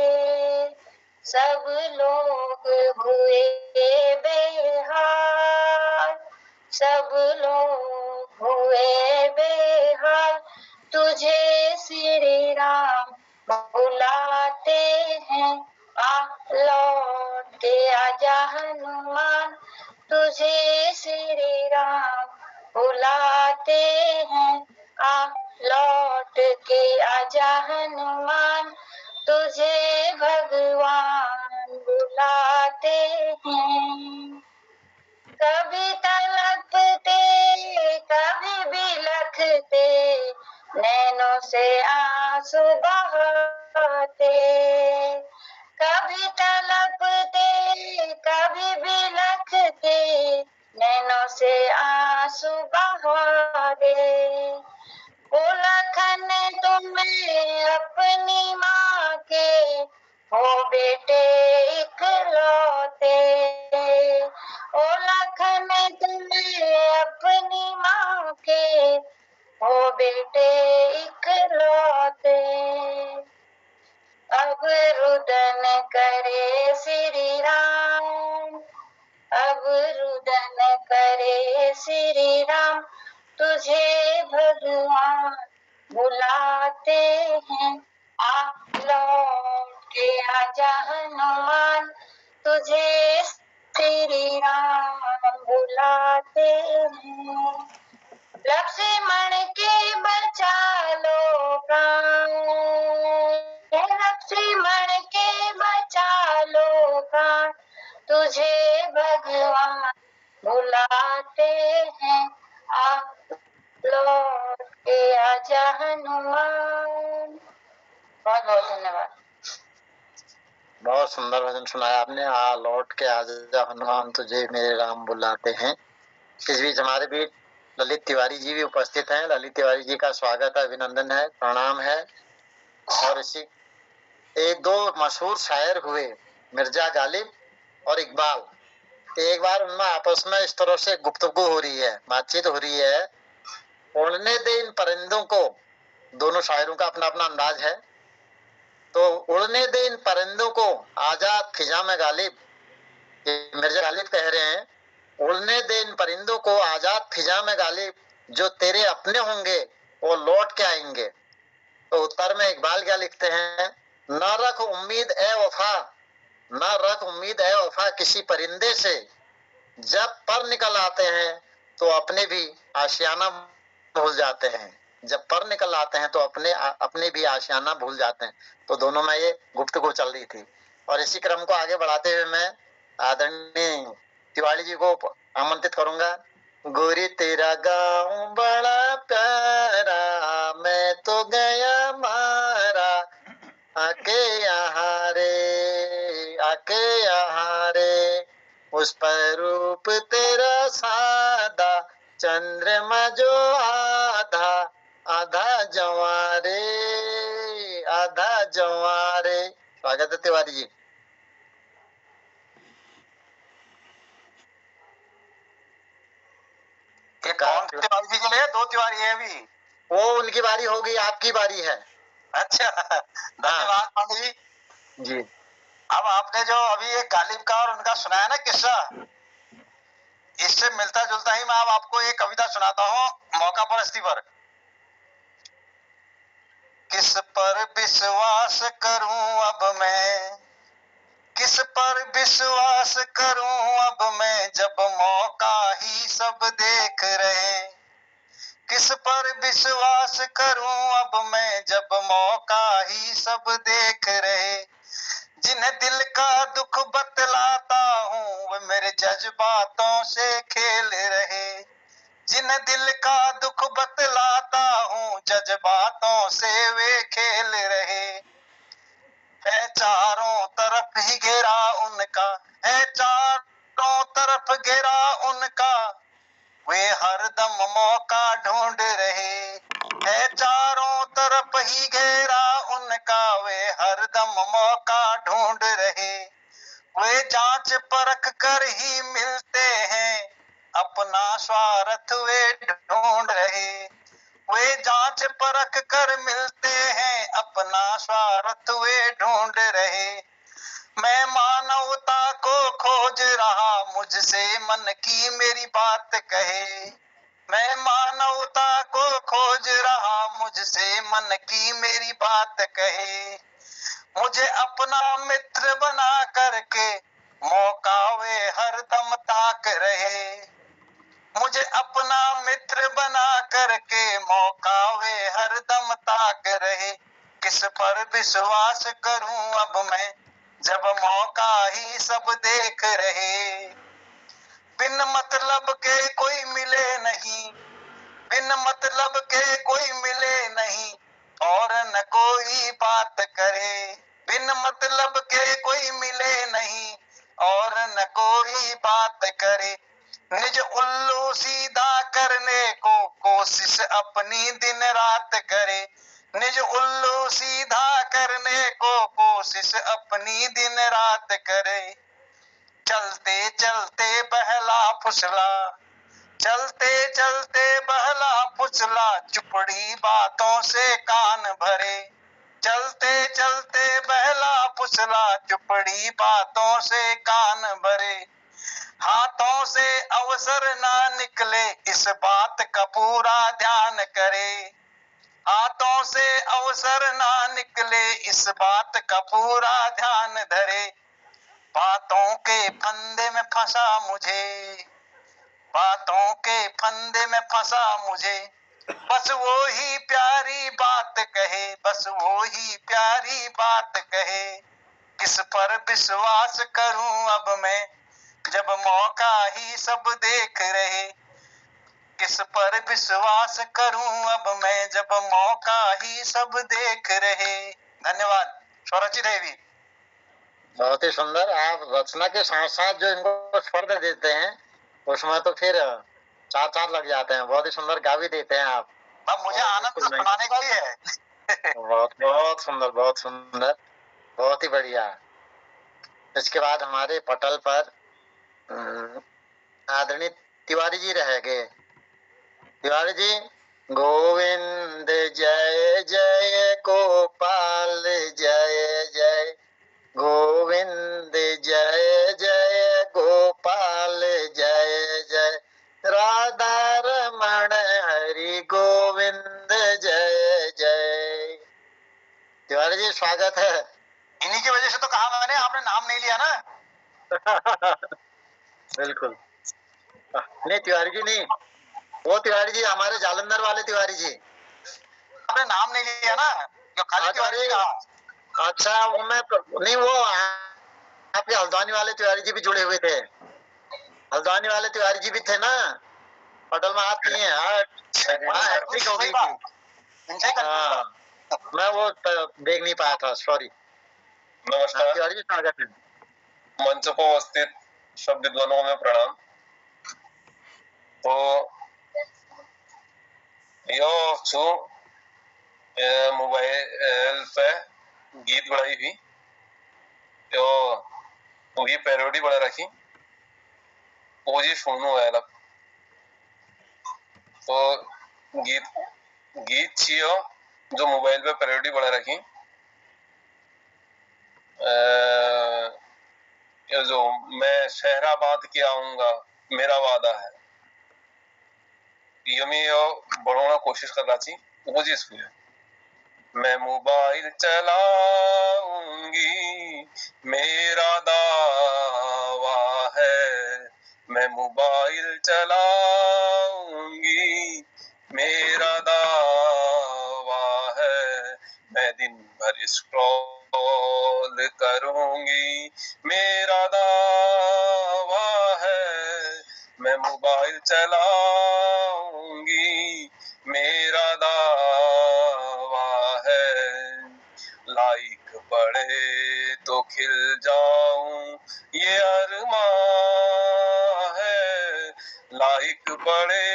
सब लोग हुए बेहाल, सब लोग हुए बेहाल, तुझे श्री राम बुलाते हैं। लौट के आजा हनुमान, तुझे श्री राम बुलाते हैं। हनुमान तुझे भगवान बुलाते हैं। कभी तड़पते कभी बिलखते नैनों से आंसू बहाते। कभी तड़पते कभी बिलखते नैनों से आंसू बहाते। ओ लखन तुम्हें अपनी माँ के हो बेटे इकलौते। ओ लखन तुम्हें अपनी माँ के हो बेटे इकलौते। अब रुदन करे श्री राम, अब रुदन करे श्री राम तुझे भगवान बुलाते हैं। आ लौट के आजा हनुमान तुझे श्री राम बुलाते हैं। लक्ष्मण के बचा लो प्राण, लक्ष्मण के बचा लो प्राण तुझे भगवान बुलाते हैं। आ लौट के आजा हनुमान। बहुत बहुत धन्यवाद। बहुत सुंदर भजन सुनाया आपने। आ लौट के आजा हनुमान तुझे मेरे राम बुलाते हैं। इस बीच हमारे बीच ललित तिवारी जी भी उपस्थित हैं। ललित तिवारी जी का स्वागत है, अभिनंदन है, प्रणाम है। और इसी एक दो मशहूर शायर हुए, मिर्जा गालिब और इकबाल। एक बार उनमें आपस में इस तरह से गुफ्तगू हो रही है, बातचीत हो रही है। उड़ने दे इन परिंदों को, दोनों शायरों का अपना अपना अंदाज है। तो उड़ने दे इन परिंदों को आजाद फिजा में गालिब, मिर्जा गालिब कह रहे हैं, उड़ने दे इन परिंदों को आजाद फिजा में गालिब, जो तेरे अपने होंगे वो लौट के आएंगे। तो उत्तर में इकबाल क्या लिखते हैं, न रख उम्मीद ए वफा, न रख उम्मीद ए वफा किसी परिंदे से, जब पर निकल आते हैं तो अपने भी आशियाना भूल जाते हैं। जब पर निकल आते हैं तो अपने भी आशियाना भूल जाते हैं। तो दोनों में ये गुफ्तगू चल रही थी। और इसी क्रम को आगे बढ़ाते हुए मैं आदरणीय तिवारी जी को आमंत्रित करूंगा। गोरी तेरा गाँव बड़ा प्यारा, मैं तो गया मारा, आके यहाँ रे, आके यहाँ रे, उस पर रूप तेरा सादा, चंद्रमा जो आधा आधा जवारे, आधा जवारे। स्वागत है तिवारी जी। ये कौन तिवारी जी के लिए? दो तिवारी है अभी। वो उनकी बारी होगी, आपकी बारी है। अच्छा, धन्यवाद पांडे जी। जी। अब आपने जो अभी एक गालिब का और उनका सुनाया ना किस्सा, इससे मिलता जुलता ही मैं अब आपको एक कविता सुनाता हूँ मौका परिस्थिति पर। किस पर विश्वास करूं अब मैं, किस पर विश्वास करूं अब मैं, जब मौका ही सब देख रहे। किस पर विश्वास करूं अब मैं, जब मौका ही सब देख रहे। जिन्हें दिल का दुख बतलाता हूँ वे मेरे जज्बातों से खेल रहे। जिन्हें दिल का दुख बतलाता हूँ जज्बातों से वे खेल रहे। है चारों तरफ ही घेरा उनका, है चारों तरफ घेरा उनका, वे हरदम मौका ढूंढ रहे। है चारों तरफ ही घेरा उनका, वे हरदम मौका ढूंढ रहे। वे जांच परख कर ही मिलते हैं, अपना स्वार्थ वे ढूंढ रहे। वे जांच परख कर मिलते हैं, अपना स्वार्थ वे ढूंढ रहे। मैं मानवता को खोज रहा, मुझसे मन की मेरी बात कहे। मैं मानवता को खोज रहा, मुझसे मन की मेरी बात कहे। मुझे अपना मित्र बना करके मौका वे हरदम ताक रहे। मुझे अपना मित्र बना करके मौका वे हरदम ताक रहे। विश्वास करूं अब मैं, जब मौका ही सब देख रहे। बिन मतलब के कोई मिले नहीं, बिन मतलब के कोई मिले नहीं, और न कोई बात करे। बिन मतलब के कोई मिले नहीं, और न कोई बात करे। निज उल्लू सीधा करने को कोशिश अपनी दिन रात करे। निज उल्लू सीधा करने को कोशिश अपनी दिन रात करे। चलते चलते बहला फुसला, चलते चलते बहला फुसला, चुपड़ी बातों से कान भरे। चलते चलते बहला फुसला, चुपड़ी बातों से कान भरे। हाथों से अवसर ना निकले, इस बात का पूरा ध्यान करे। हाथों से अवसर ना निकले, इस बात का पूरा ध्यान धरे। बातों के फंदे में फंसा मुझे, बातों के फंदे में फंसा मुझे, बस वो ही प्यारी बात कहे, बस वो ही प्यारी बात कहे। किस पर विश्वास करूं अब मैं, जब मौका ही सब देख रहे। किस पर विश्वास करूं अब मैं, जब मौका ही सब देख रहे। धन्यवाद। स्वरचित देवी। बहुत ही सुंदर। आप रचना के साथ साथ जो इनको स्वर देते हैं उसमें तो फिर चार चार लग जाते हैं। बहुत ही सुंदर गा भी देते हैं आप। अब मुझे आनंद तो सुनाने का ही है। बहुत बहुत सुंदर, बहुत सुंदर, बहुत ही बढ़िया। इसके बाद हमारे पटल पर आदरणीय तिवारी जी रहेंगे। तिवारी जी। गोविंद जय जय गोपाल जय जय, गोविंद जय जय गोपाल जय जय, राधा रमण हरि गोविंद जय जय। तिवारी जी स्वागत है। इन्हीं की वजह से तो कहा मैंने, आपने नाम नहीं लिया ना। बिल्कुल नहीं तिवारी जी नहीं, वो तिवारी जी हमारे जालंधर वाले तिवारी जी। आपने नाम नहीं लिया ना, जो खाली तिवारी जी कहा। अच्छा वो मैं नहीं, वो आपके हल्द्वानी वाले तिवारी जी भी जुड़े हुए थे। हल्द्वानी वाले तिवारी जी भी थे ना, पटल में आप किए हैं। मैं वो देख नहीं पाया था, सॉरी। नमस्कार। तिवारी जी स्वागत है। मंच पर उपस्थित शब्द विद्वानों में प्रणाम। तो यो छु मोबाइल पे गीत बनाई हुई तो वही पैरोडी बना रखी, वो जी सुनो है अलग। तो गीत छियो जो मोबाइल पे पैरोडी बना रखी, ये जो मैं शहरा बात के आऊंगा मेरा वादा है, ये मैं यो बढ़ाना कोशिश कर रहा थी, वो जी इसको है। मैं मोबाइल चलाऊंगी मेरा दावा है, मैं मोबाइल चलाऊंगी मेरा दावा है, मैं दिन भर स्क्रॉल करूंगी मेरा दावा है, मैं मोबाइल चलाऊंगी मेरा दावा है, लाइक बढ़े तो खिल जाऊं ये अरमां है, लाइक बढ़े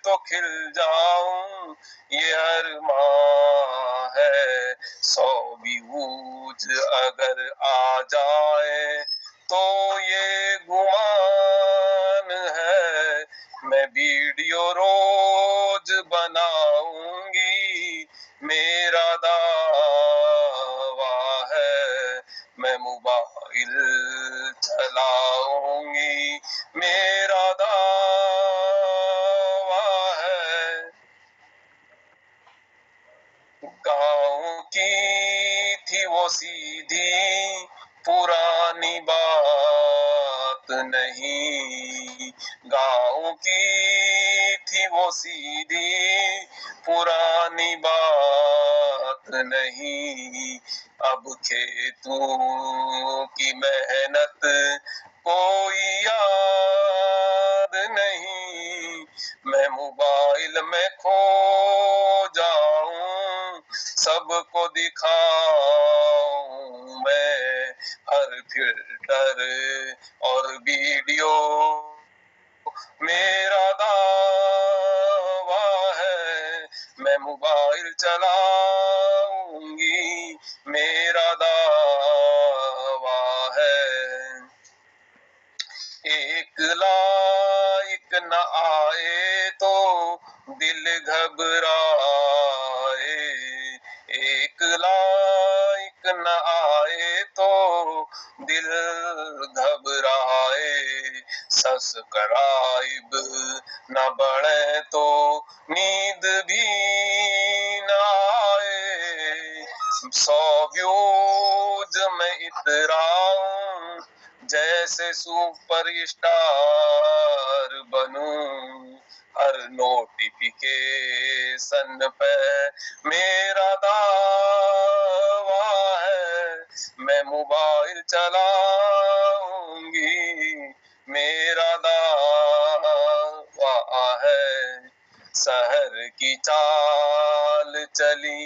तो खिल जाऊं ये अरमां है, 100 व्यूज अगर आ जाए तो ये गुमान है, मैं वीडियो रोज बनाऊंगी मेरा दावा है, मैं मोबाइल चलाऊंगी मेरा दावा है। गाँव की थी वो सीधी पुरानी बात नहीं, गाँव की थी वो सीधी पुरानी बात नहीं, अब खेतों की मेहनत कोई याद नहीं, मैं मोबाइल में खो जाऊं, सबको दिखाऊं मैं हर फिल्टर और वीडियो, मेरा दावा है मैं मोबाइल चलाऊंगी, मेरा दावा है। एक लाइक न आए तो दिल घबराए, एक लाइक न आए तो दिल घबराए, सब्सक्राइब न बढ़े तो नींद भी न आए, 100 व्यूज में इतराऊं, जैसे सुपर स्टार बनूं, हर नोटिफिकेशन पे मेरा दावा है मैं मोबाइल चलाऊंगी, मेरा दावा है। शहर की चाल चली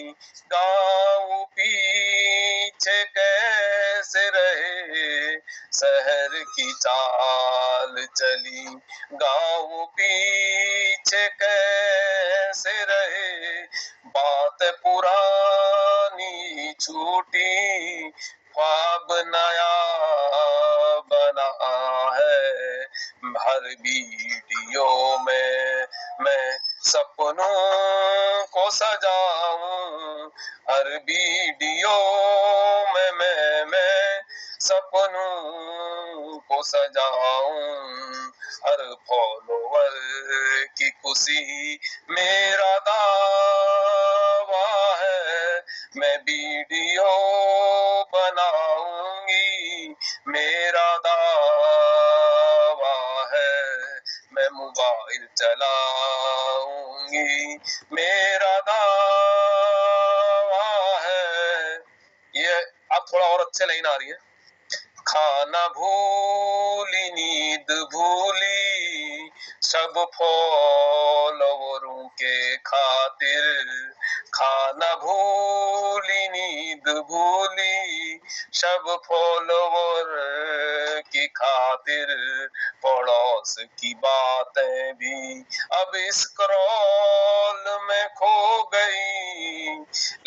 गाँव पीछे कैसे रहे, शहर की चाल चली गाँव पीछे कैसे रहे, बात पुरानी छूटी ख्वाब नया बना है, हर वीडियो में मैं सपनों को सजाऊं, हर वीडियो में मैं सपनों को सजाऊं, हर फॉलोवर की खुशी मेरा दावा है मैं वीडियो बनाऊंगी, मेरा दावा है मैं मोबाइल चलाऊंगी, मेरा दावा है। ये अब थोड़ा और अच्छे लाइन आ रही है। खाना भूली नींद भूली सब फॉलोवरों के खातिर, खाना भूली नींद भूली सब फॉलोवर की खातिर, पड़ोस की बातें भी अब स्क्रॉल में खो गई,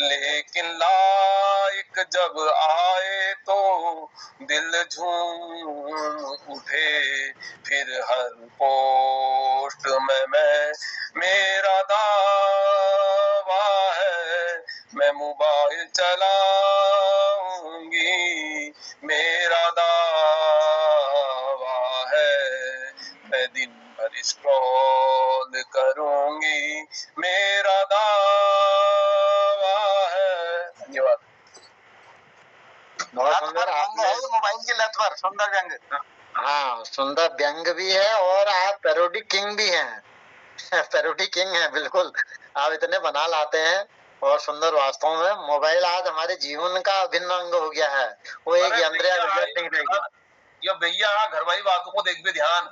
लेकिन लाइक जब आए तो दिल झूम उठे, फिर हर पोस्ट में मैं मेरा दावा है मैं मोबाइल चलाऊंगी, मेरा दावा है मैं दिन भर स्क्रॉल करूंगी, मेरा दावा है। धन्यवाद। बहुत सुंदर आपने मोबाइल की लत पर सुंदर व्यंग। हाँ, सुंदर व्यंग भी है और आप पैरोडी किंग भी हैं। पैरोडी किंग है बिल्कुल, आप इतने बना लाते हैं और सुंदर। वास्तव में मोबाइल आज हमारे जीवन का अभिन्न अंग हो गया है, वो एक यंत्र या गैजेट नहीं रहेगी। या भैया घरवाली बातों को देख भी ध्यान।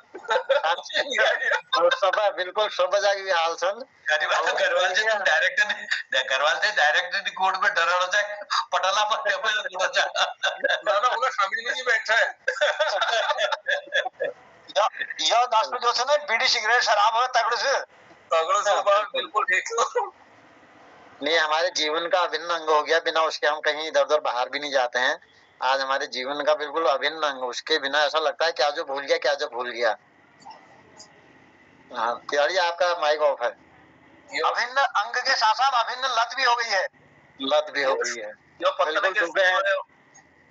सब बिल्कुल सब बजा की हाल सन घरवाल से तुम डायरेक्ट कोर्ट में डरा जाए पटाला पर ना होगा फैमिली में ही बैठा है। यह दास में जो से ना बीड़ी सिगरेट शराब हो तगड़े से बिल्कुल ठीक। नहीं, हमारे जीवन का अभिन्न अंग हो गया, बिना उसके हम कहीं इधर उधर बाहर भी नहीं जाते हैं। आज हमारे जीवन का बिल्कुल अभिन्न अंग, उसके बिना ऐसा लगता है क्या जो भूल गया, क्या जो भूल गया। हाँ तिवारी आपका माइक ऑफ है। अभिन्न अंग के साथ साथ अभिन्न लत भी हो गई है। लत भी हो गई है, बिल्कुल।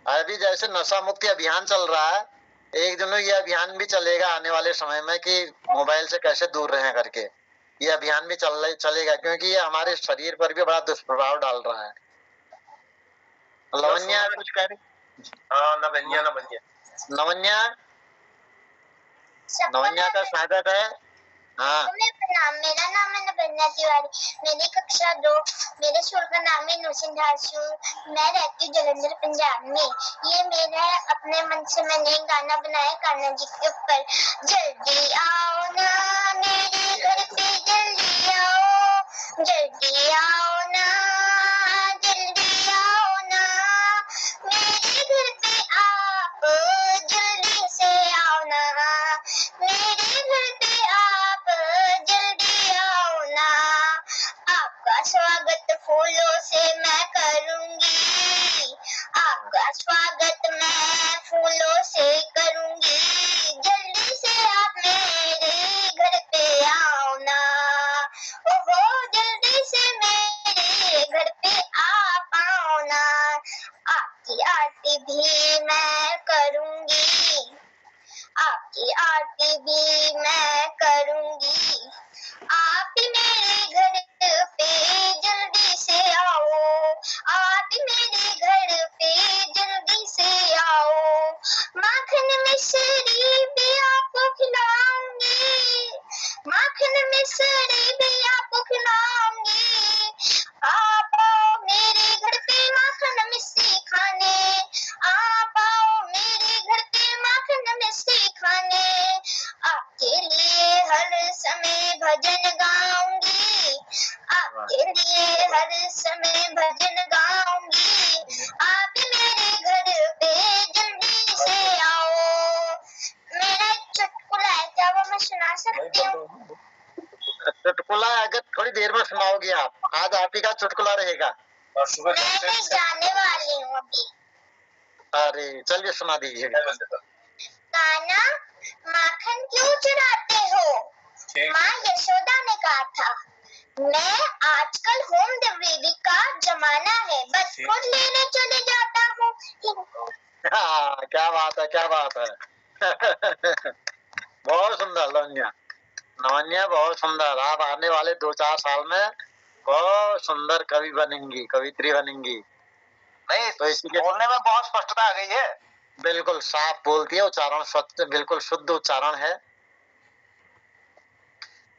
अभी जैसे नशा मुक्ति अभियान चल रहा है, एक दिन ये अभियान भी चलेगा आने वाले समय में कि मोबाइल से कैसे दूर रहें करके। ये अभियान भी चलेगा क्योंकि ये हमारे शरीर पर भी बड़ा दुष्प्रभाव डाल रहा है। लवन्या कुछ कह रही? नवन्या का स्वागत है। हाँ प्रणाम, मेरा नाम है नबन्या तिवारी, मेरी कक्षा 2, मेरे स्कूल का नाम है नूसिन ढासू, मैं रहती हूँ जलंधर पंजाब में। ये मेरा अपने मन से मैंने एक गाना बनाया कान्हा जी के ऊपर। जल्दी आओ ना मेरे घर पे, जल्दी आओ, जल्दी आओ ना, जल्दी आओ ना मेरे घर पे आप, जल्दी से आओ ना मेरे घर पे आप, जल्दी आओ ना। आपका स्वागत फूलों से मैं करूंगी, आपका स्वागत मैं फूलों से करूंगी, जल्दी से आप मेरे घर पे आओ ना, ओहो जल्दी से मेरे घर पे आप आओ ना। आपकी आरती भी मैं करूंगी, आपकी आरती भी मैं करूंगी, आप मेरे घर पे जल्दी से आओ, आप मेरे घर पे जल्दी से आओ। माखन मिश्री भी आपको खिलाऊंगी, माखन मिश्री भी आपको खिलाऊंगी, आप आओ मेरे घर पे माखन मिश्री खाने, आप आओ मेरे घर पे माखन मिश्री खाने। आपके लिए हर समय भजन गाऊंगी, आपके लिए हर समय भजन गाऊंगी, आप मेरे घर पे जल्दी से आओ। मेरा एक चुटकुला है, क्या वो मैं सुना सकती हूँ? चुटकुला अगर थोड़ी देर में सुनाओगी आप, आज आप ही का चुटकुला रहेगा। मैं नहीं जाने वाली हूँ अभी। अरे चलिए सुना दीजिए। कान्हा माखन क्यों चुराते हो? माँ यशोदा ने कहा था, मैं आजकल होम डिलीवरी का जमाना है, बस खुद लेने चले जाता हूँ। क्या बात है, क्या बात है। बहुत सुंदर लावण्या, लावण्या बहुत सुंदर। आप आने वाले 2-4 साल में बहुत सुंदर कवि बनेंगी, कवित्री बनेंगी। नहीं तो इसलिए बोलने में बहुत स्पष्टता आ गई है, बिल्कुल साफ बोलती है, उच्चारण स्वच्छ, बिल्कुल शुद्ध उच्चारण है।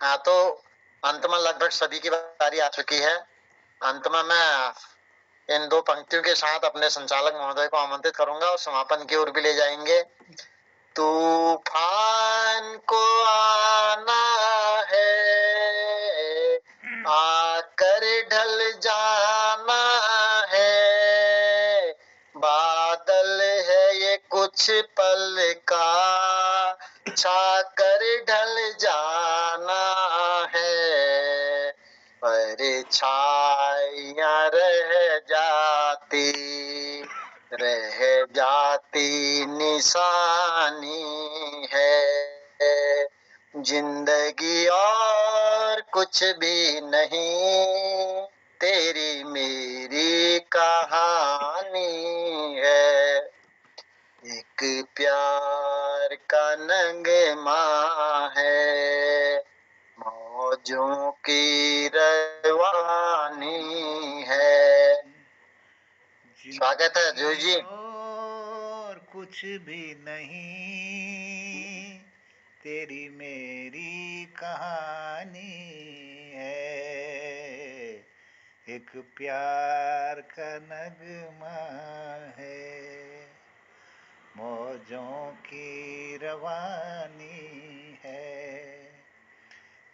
हाँ, तो अंत में लगभग सभी की बारी आ चुकी है। अंत में मैं इन 2 पंक्तियों के साथ अपने संचालक महोदय को आमंत्रित करूंगा और समापन की ओर भी ले जाएंगे। तूफान को आना है, आकर ढल जाना है, बादल है ये कुछ पल का, छाकर ढल जाना है, परछाइयां रह जाती निशानी है, जिंदगी और कुछ भी नहीं, तेरी मेरी कहानी है, एक प्यार का नगमा है, मौजों की रवानी है। स्वागत है जोशी जी। और कुछ भी नहीं, तेरी मेरी कहानी है, एक प्यार का नगमा है, मौजों की रवानी है,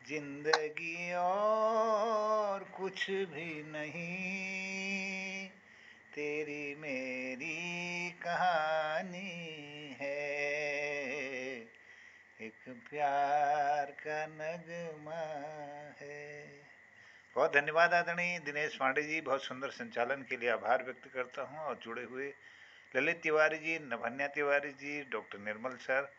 जिंदगी और कुछ भी नहीं, तेरी मेरी कहानी है, एक प्यार का नगमा है। बहुत धन्यवाद आदरणीय दिनेश पांडे जी, बहुत सुंदर संचालन के लिए आभार व्यक्त करता हूं। और जुड़े हुए ललित तिवारी जी, नभन्या तिवारी जी, डॉक्टर निर्मल सर,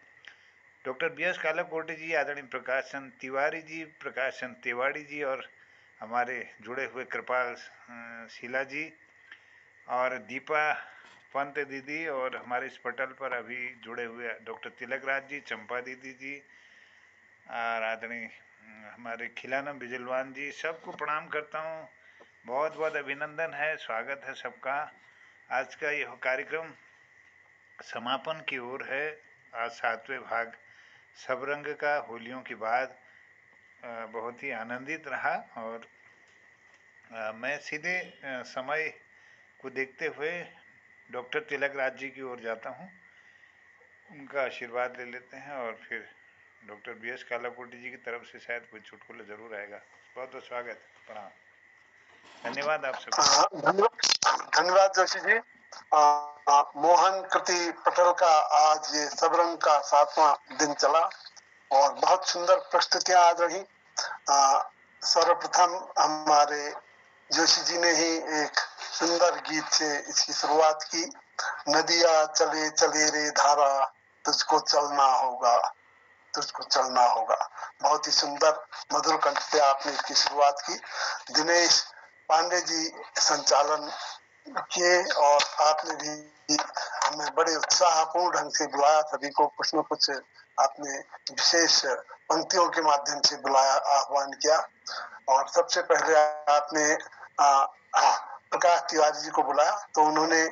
डॉक्टर BS कालाकोटे जी, आदरणीय प्रकाशन तिवारी जी, प्रकाशन तिवारी जी, और हमारे जुड़े हुए कृपाल शीला जी और दीपा पंत दीदी, और हमारे इस पटल पर अभी जुड़े हुए डॉक्टर तिलक राज जी, चंपा दीदी जी, और आदरणीय हमारे खिलानम बिजलवान जी, सबको प्रणाम करता हूँ। बहुत बहुत अभिनंदन है, स्वागत है सबका। आज का यह कार्यक्रम समापन की ओर है। आज 7वें भाग सब रंग का, होलियों के बाद बहुत ही आनंदित रहा। और मैं सीधे समय को देखते हुए डॉक्टर तिलक राज जी की ओर जाता हूँ, उनका आशीर्वाद ले लेते हैं और फिर डॉक्टर BS कालाकोटी जी की तरफ से शायद कोई चुटकुला जरूर आएगा। बहुत बहुत स्वागत, प्रणाम, धन्यवाद आप सबको। धन्यवाद जोशी जी। मोहन कृति पटेल का आज ये सबरंग का 7वां दिन चला और बहुत सुंदर प्रस्तुतियां आज रही। सर्वप्रथम हमारे जोशी जी ने ही एक सुंदर गीत से इसकी शुरुआत की। नदिया चले चले रे धारा, तुझको चलना होगा, तुझको चलना होगा। बहुत ही सुंदर मधुर कंठ से आपने इसकी शुरुआत की। दिनेश पांडे जी संचालन किए और आपने भी हमें बड़े उत्साहपूर्ण ढंग से बुलाया, सभी को कुछ न कुछ आपने विशेष पंक्तियों के माध्यम से बुलाया, आह्वान किया। और सबसे पहले आपने प्रकाश तिवारी जी को बुलाया तो उन्होंने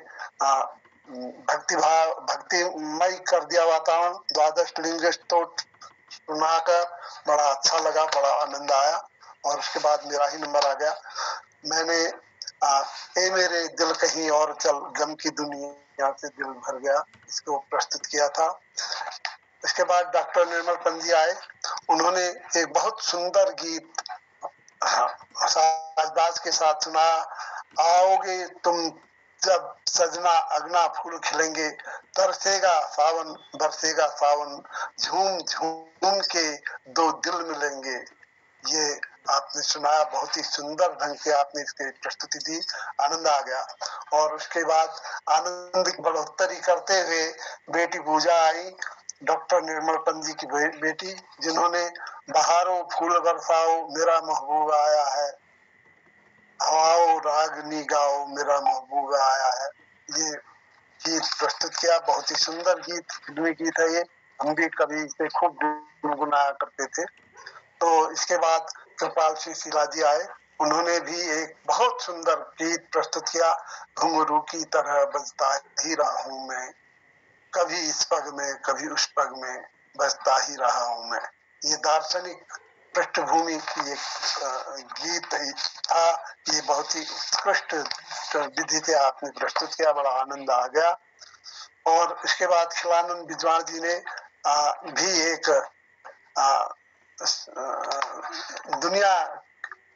भक्तिमय कर दिया वातावरण, द्वादश लिंग स्तोत्र सुनाकर बड़ा अच्छा लगा, बड़ा आनंद आया। और उसके बाद मेरा ही नंबर आ गया। मैंने ए मेरे दिल कहीं और चल, गम की दुनिया से दिल भर गया, इसको प्रस्तुत किया था। इसके बाद डॉक्टर निर्मल पंत जी आए, उन्होंने एक बहुत सुंदर गीत साजबाज के साथ सुना। आओगे तुम जब सजना अगना फूल खिलेंगे, तरसेगा सावन बरसेगा सावन, झूम झूम के दो दिल मिलेंगे। ये आपने सुनाया, बहुत ही सुंदर ढंग से आपने इसकी प्रस्तुति दी, आनंद आ गया। और उसके बाद आनंद की बढ़ोतरी करते हुए बेटी पूजा आई, डॉक्टर निर्मल पंत जी की बेटी, जिन्होंने बहारों फूल बरसाओ मेरा महबूब आया है, हवाओ रागनी गाओ मेरा महबूब आया है, ये गीत प्रस्तुत किया। बहुत ही सुंदर गीत, फिल्मी गीत है ये, हम भी कभी इसे खूब गुनगुनाया करते थे। तो इसके बाद कृपाल सिंह शिला जी आए, उन्होंने भी एक बहुत सुंदर गीत प्रस्तुत किया। घुंघरू की तरह बजता ही रहा हूँ मैं, कभी इस पग में कभी उस पग में बजता ही रहा हूँ मैं। ये दार्शनिक पृष्ठभूमि की एक गीत था। ये बहुत ही उत्कृष्ट विधि से आपने प्रस्तुत किया, बड़ा आनंद आ गया। और इसके बाद खिलानंद बिजवाण जी ने भी एक दुनिया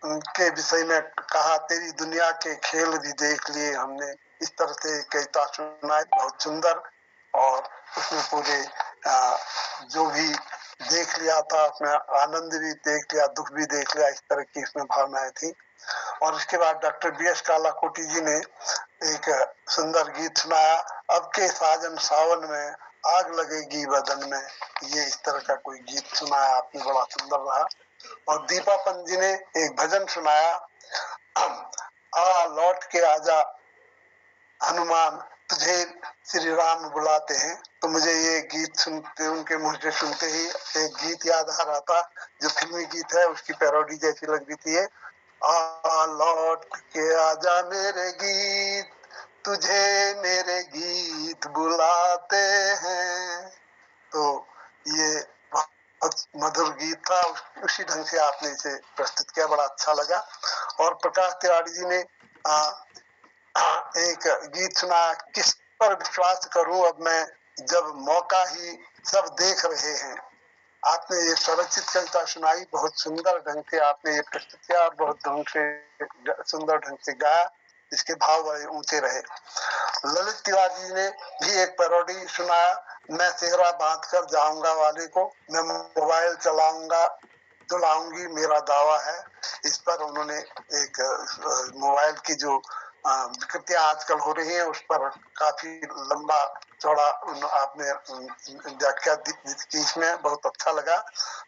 के विषय में कहा, तेरी दुनिया के खेल भी देख लिए हमने, इस तरह से कविता सुनाई, बहुत सुंदर। और उसमें पूरे जो भी देख लिया था, उसमें आनंद भी देख लिया, दुख भी देख लिया, इस तरह की इसमें भावनाएं थी। और उसके बाद डॉक्टर BS कालाकोटी जी ने एक सुंदर गीत सुनाया, अब के साजन सावन में आग लगेगी बदन में, ये इस तरह का कोई गीत सुनाया आपने, बड़ा सुंदर रहा। और दीपा पंत जी ने एक भजन सुनाया, आ लौट के आजा हनुमान तुझे श्री राम बुलाते हैं। तो मुझे ये गीत सुनते, उनके मुंह से सुनते ही एक गीत याद आ रहा था, जो फिल्मी गीत है, उसकी पैरोडी जैसी लग रही थी। आ लौट के आजा मेरे गीत, तुझे मेरे गीत बुलाते हैं। तो ये बहुत मधुर गीत था, उसी ढंग से आपने इसे प्रस्तुत किया, बड़ा अच्छा लगा। और प्रकाश तिवारी जी ने एक गीत सुना, किस पर विश्वास करूं अब मैं जब मौका ही सब देख रहे हैं। आपने ये स्वरचित कविता सुनाई, बहुत सुंदर ढंग से आपने ये प्रस्तुत किया और बहुत ढंग से सुंदर ढंग से गाया, इसके भाव बड़े ऊंचे रहे। ललित तिवारी जी ने भी एक पैरोडी सुनाया, मैं सेहरा बांध कर जाऊंगा वाले को, मैं मोबाइल चलाऊंगा तो लाऊंगी मेरा दावा है। इस पर उन्होंने एक मोबाइल की जो विकृतियां आजकल हो रही हैं, उस पर काफी लंबा चौड़ा आपने व्याख्या दी, इसमें बहुत अच्छा लगा।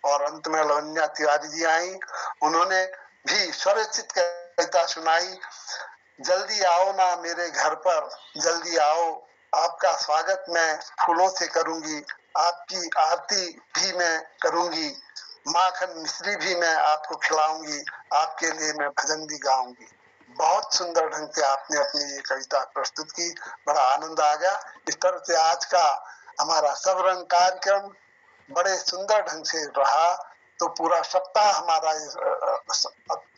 और अंत में लवन्या तिवारी जी आई, उन्होंने भी स्वरचित कविता सुनाई, जल्दी आओ ना मेरे घर पर, जल्दी आओ, आपका स्वागत मैं फूलों से करूंगी, आपकी आरती भी मैं करूंगी, माखन मिश्री भी मैं आपको खिलाऊंगी, आपके लिए मैं भजन भी गाऊंगी। बहुत सुंदर ढंग से आपने अपनी ये कविता प्रस्तुत की, बड़ा आनंद आ गया। इस तरह से आज का हमारा सब रंग कार्यक्रम बड़े सुंदर ढंग से रहा। तो पूरा सप्ताह हमारा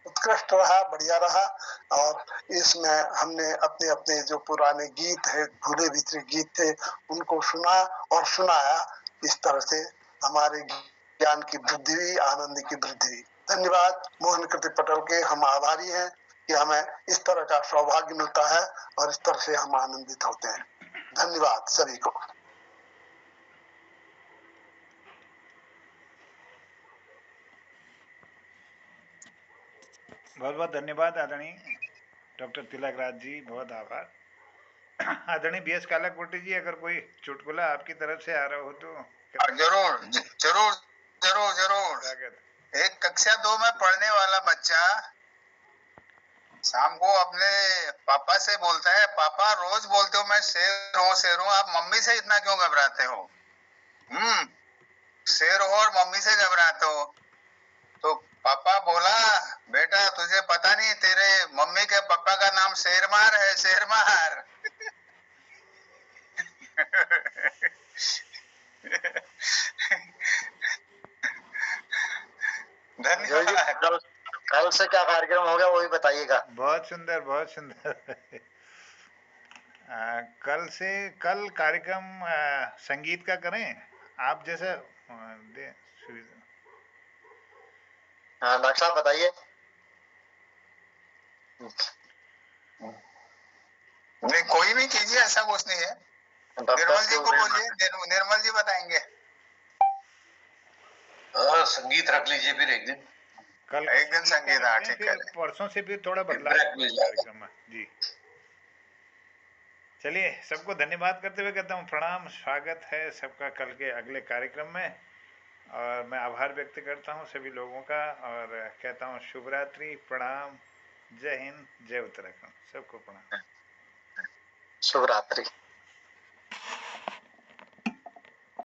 उत्कृष्ट रहा, बढ़िया रहा। और इसमें हमने अपने अपने जो पुराने गीत है, भूले बिछड़े गीत थे, उनको सुना और सुनाया। इस तरह से हमारे ज्ञान की वृद्धि हुई, आनंद की वृद्धि हुई। धन्यवाद मोहन कृति पटेल के, हम आभारी हैं कि हमें इस तरह का सौभाग्य मिलता है और इस तरह से हम आनंदित होते हैं। धन्यवाद सभी को। बहुत बहुत धन्यवाद आदरणीय डॉक्टर तिलक राज जी, बहुत आभार। आदरणीय BS कालाकोटी जी, अगर कोई चुटकुला आपकी तरफ से आ रहा हो तो जरूर जरूर जरूर जरूर। एक कक्षा 2 में पढ़ने वाला बच्चा शाम को अपने पापा से बोलता है, पापा रोज बोलते हो मैं शेर हूँ, आप मम्मी से इतना क्यों घबराते हो? शेर हो और मम्मी से घबराते हो? तो पापा बोला, बेटा तुझे पता नहीं, तेरे मम्मी के पापा का नाम शेरमार है, शेरमार। धन्यवाद। कल से क्या कार्यक्रम होगा वो भी बताइएगा। बहुत सुंदर, बहुत सुंदर। कल कार्यक्रम संगीत का करें, आप जैसे हाँ डॉक्टर साहब बताइए। नहीं कोई भी कीजिए, ऐसा कुछ नहीं है। निर्मल जी को बोलिए, निर्मल जी बताएंगे। संगीत रख लीजिए फिर एक दिन। कल एक दिन संगीत, हाँ ठीक है। परसों से फिर थोड़ा बदलाव कार्यक्रम में जी। चलिए, सबको धन्यवाद करते हुए कहता हूँ प्रणाम, स्वागत है सबका कल के अगले कार्यक्रम में। और मैं आभार व्यक्त करता हूँ सभी लोगों का और कहता हूँ शुभ रात्रि, प्रणाम, जय हिंद, जय उत्तराखंड, सबको प्रणाम, शुभ रात्रि।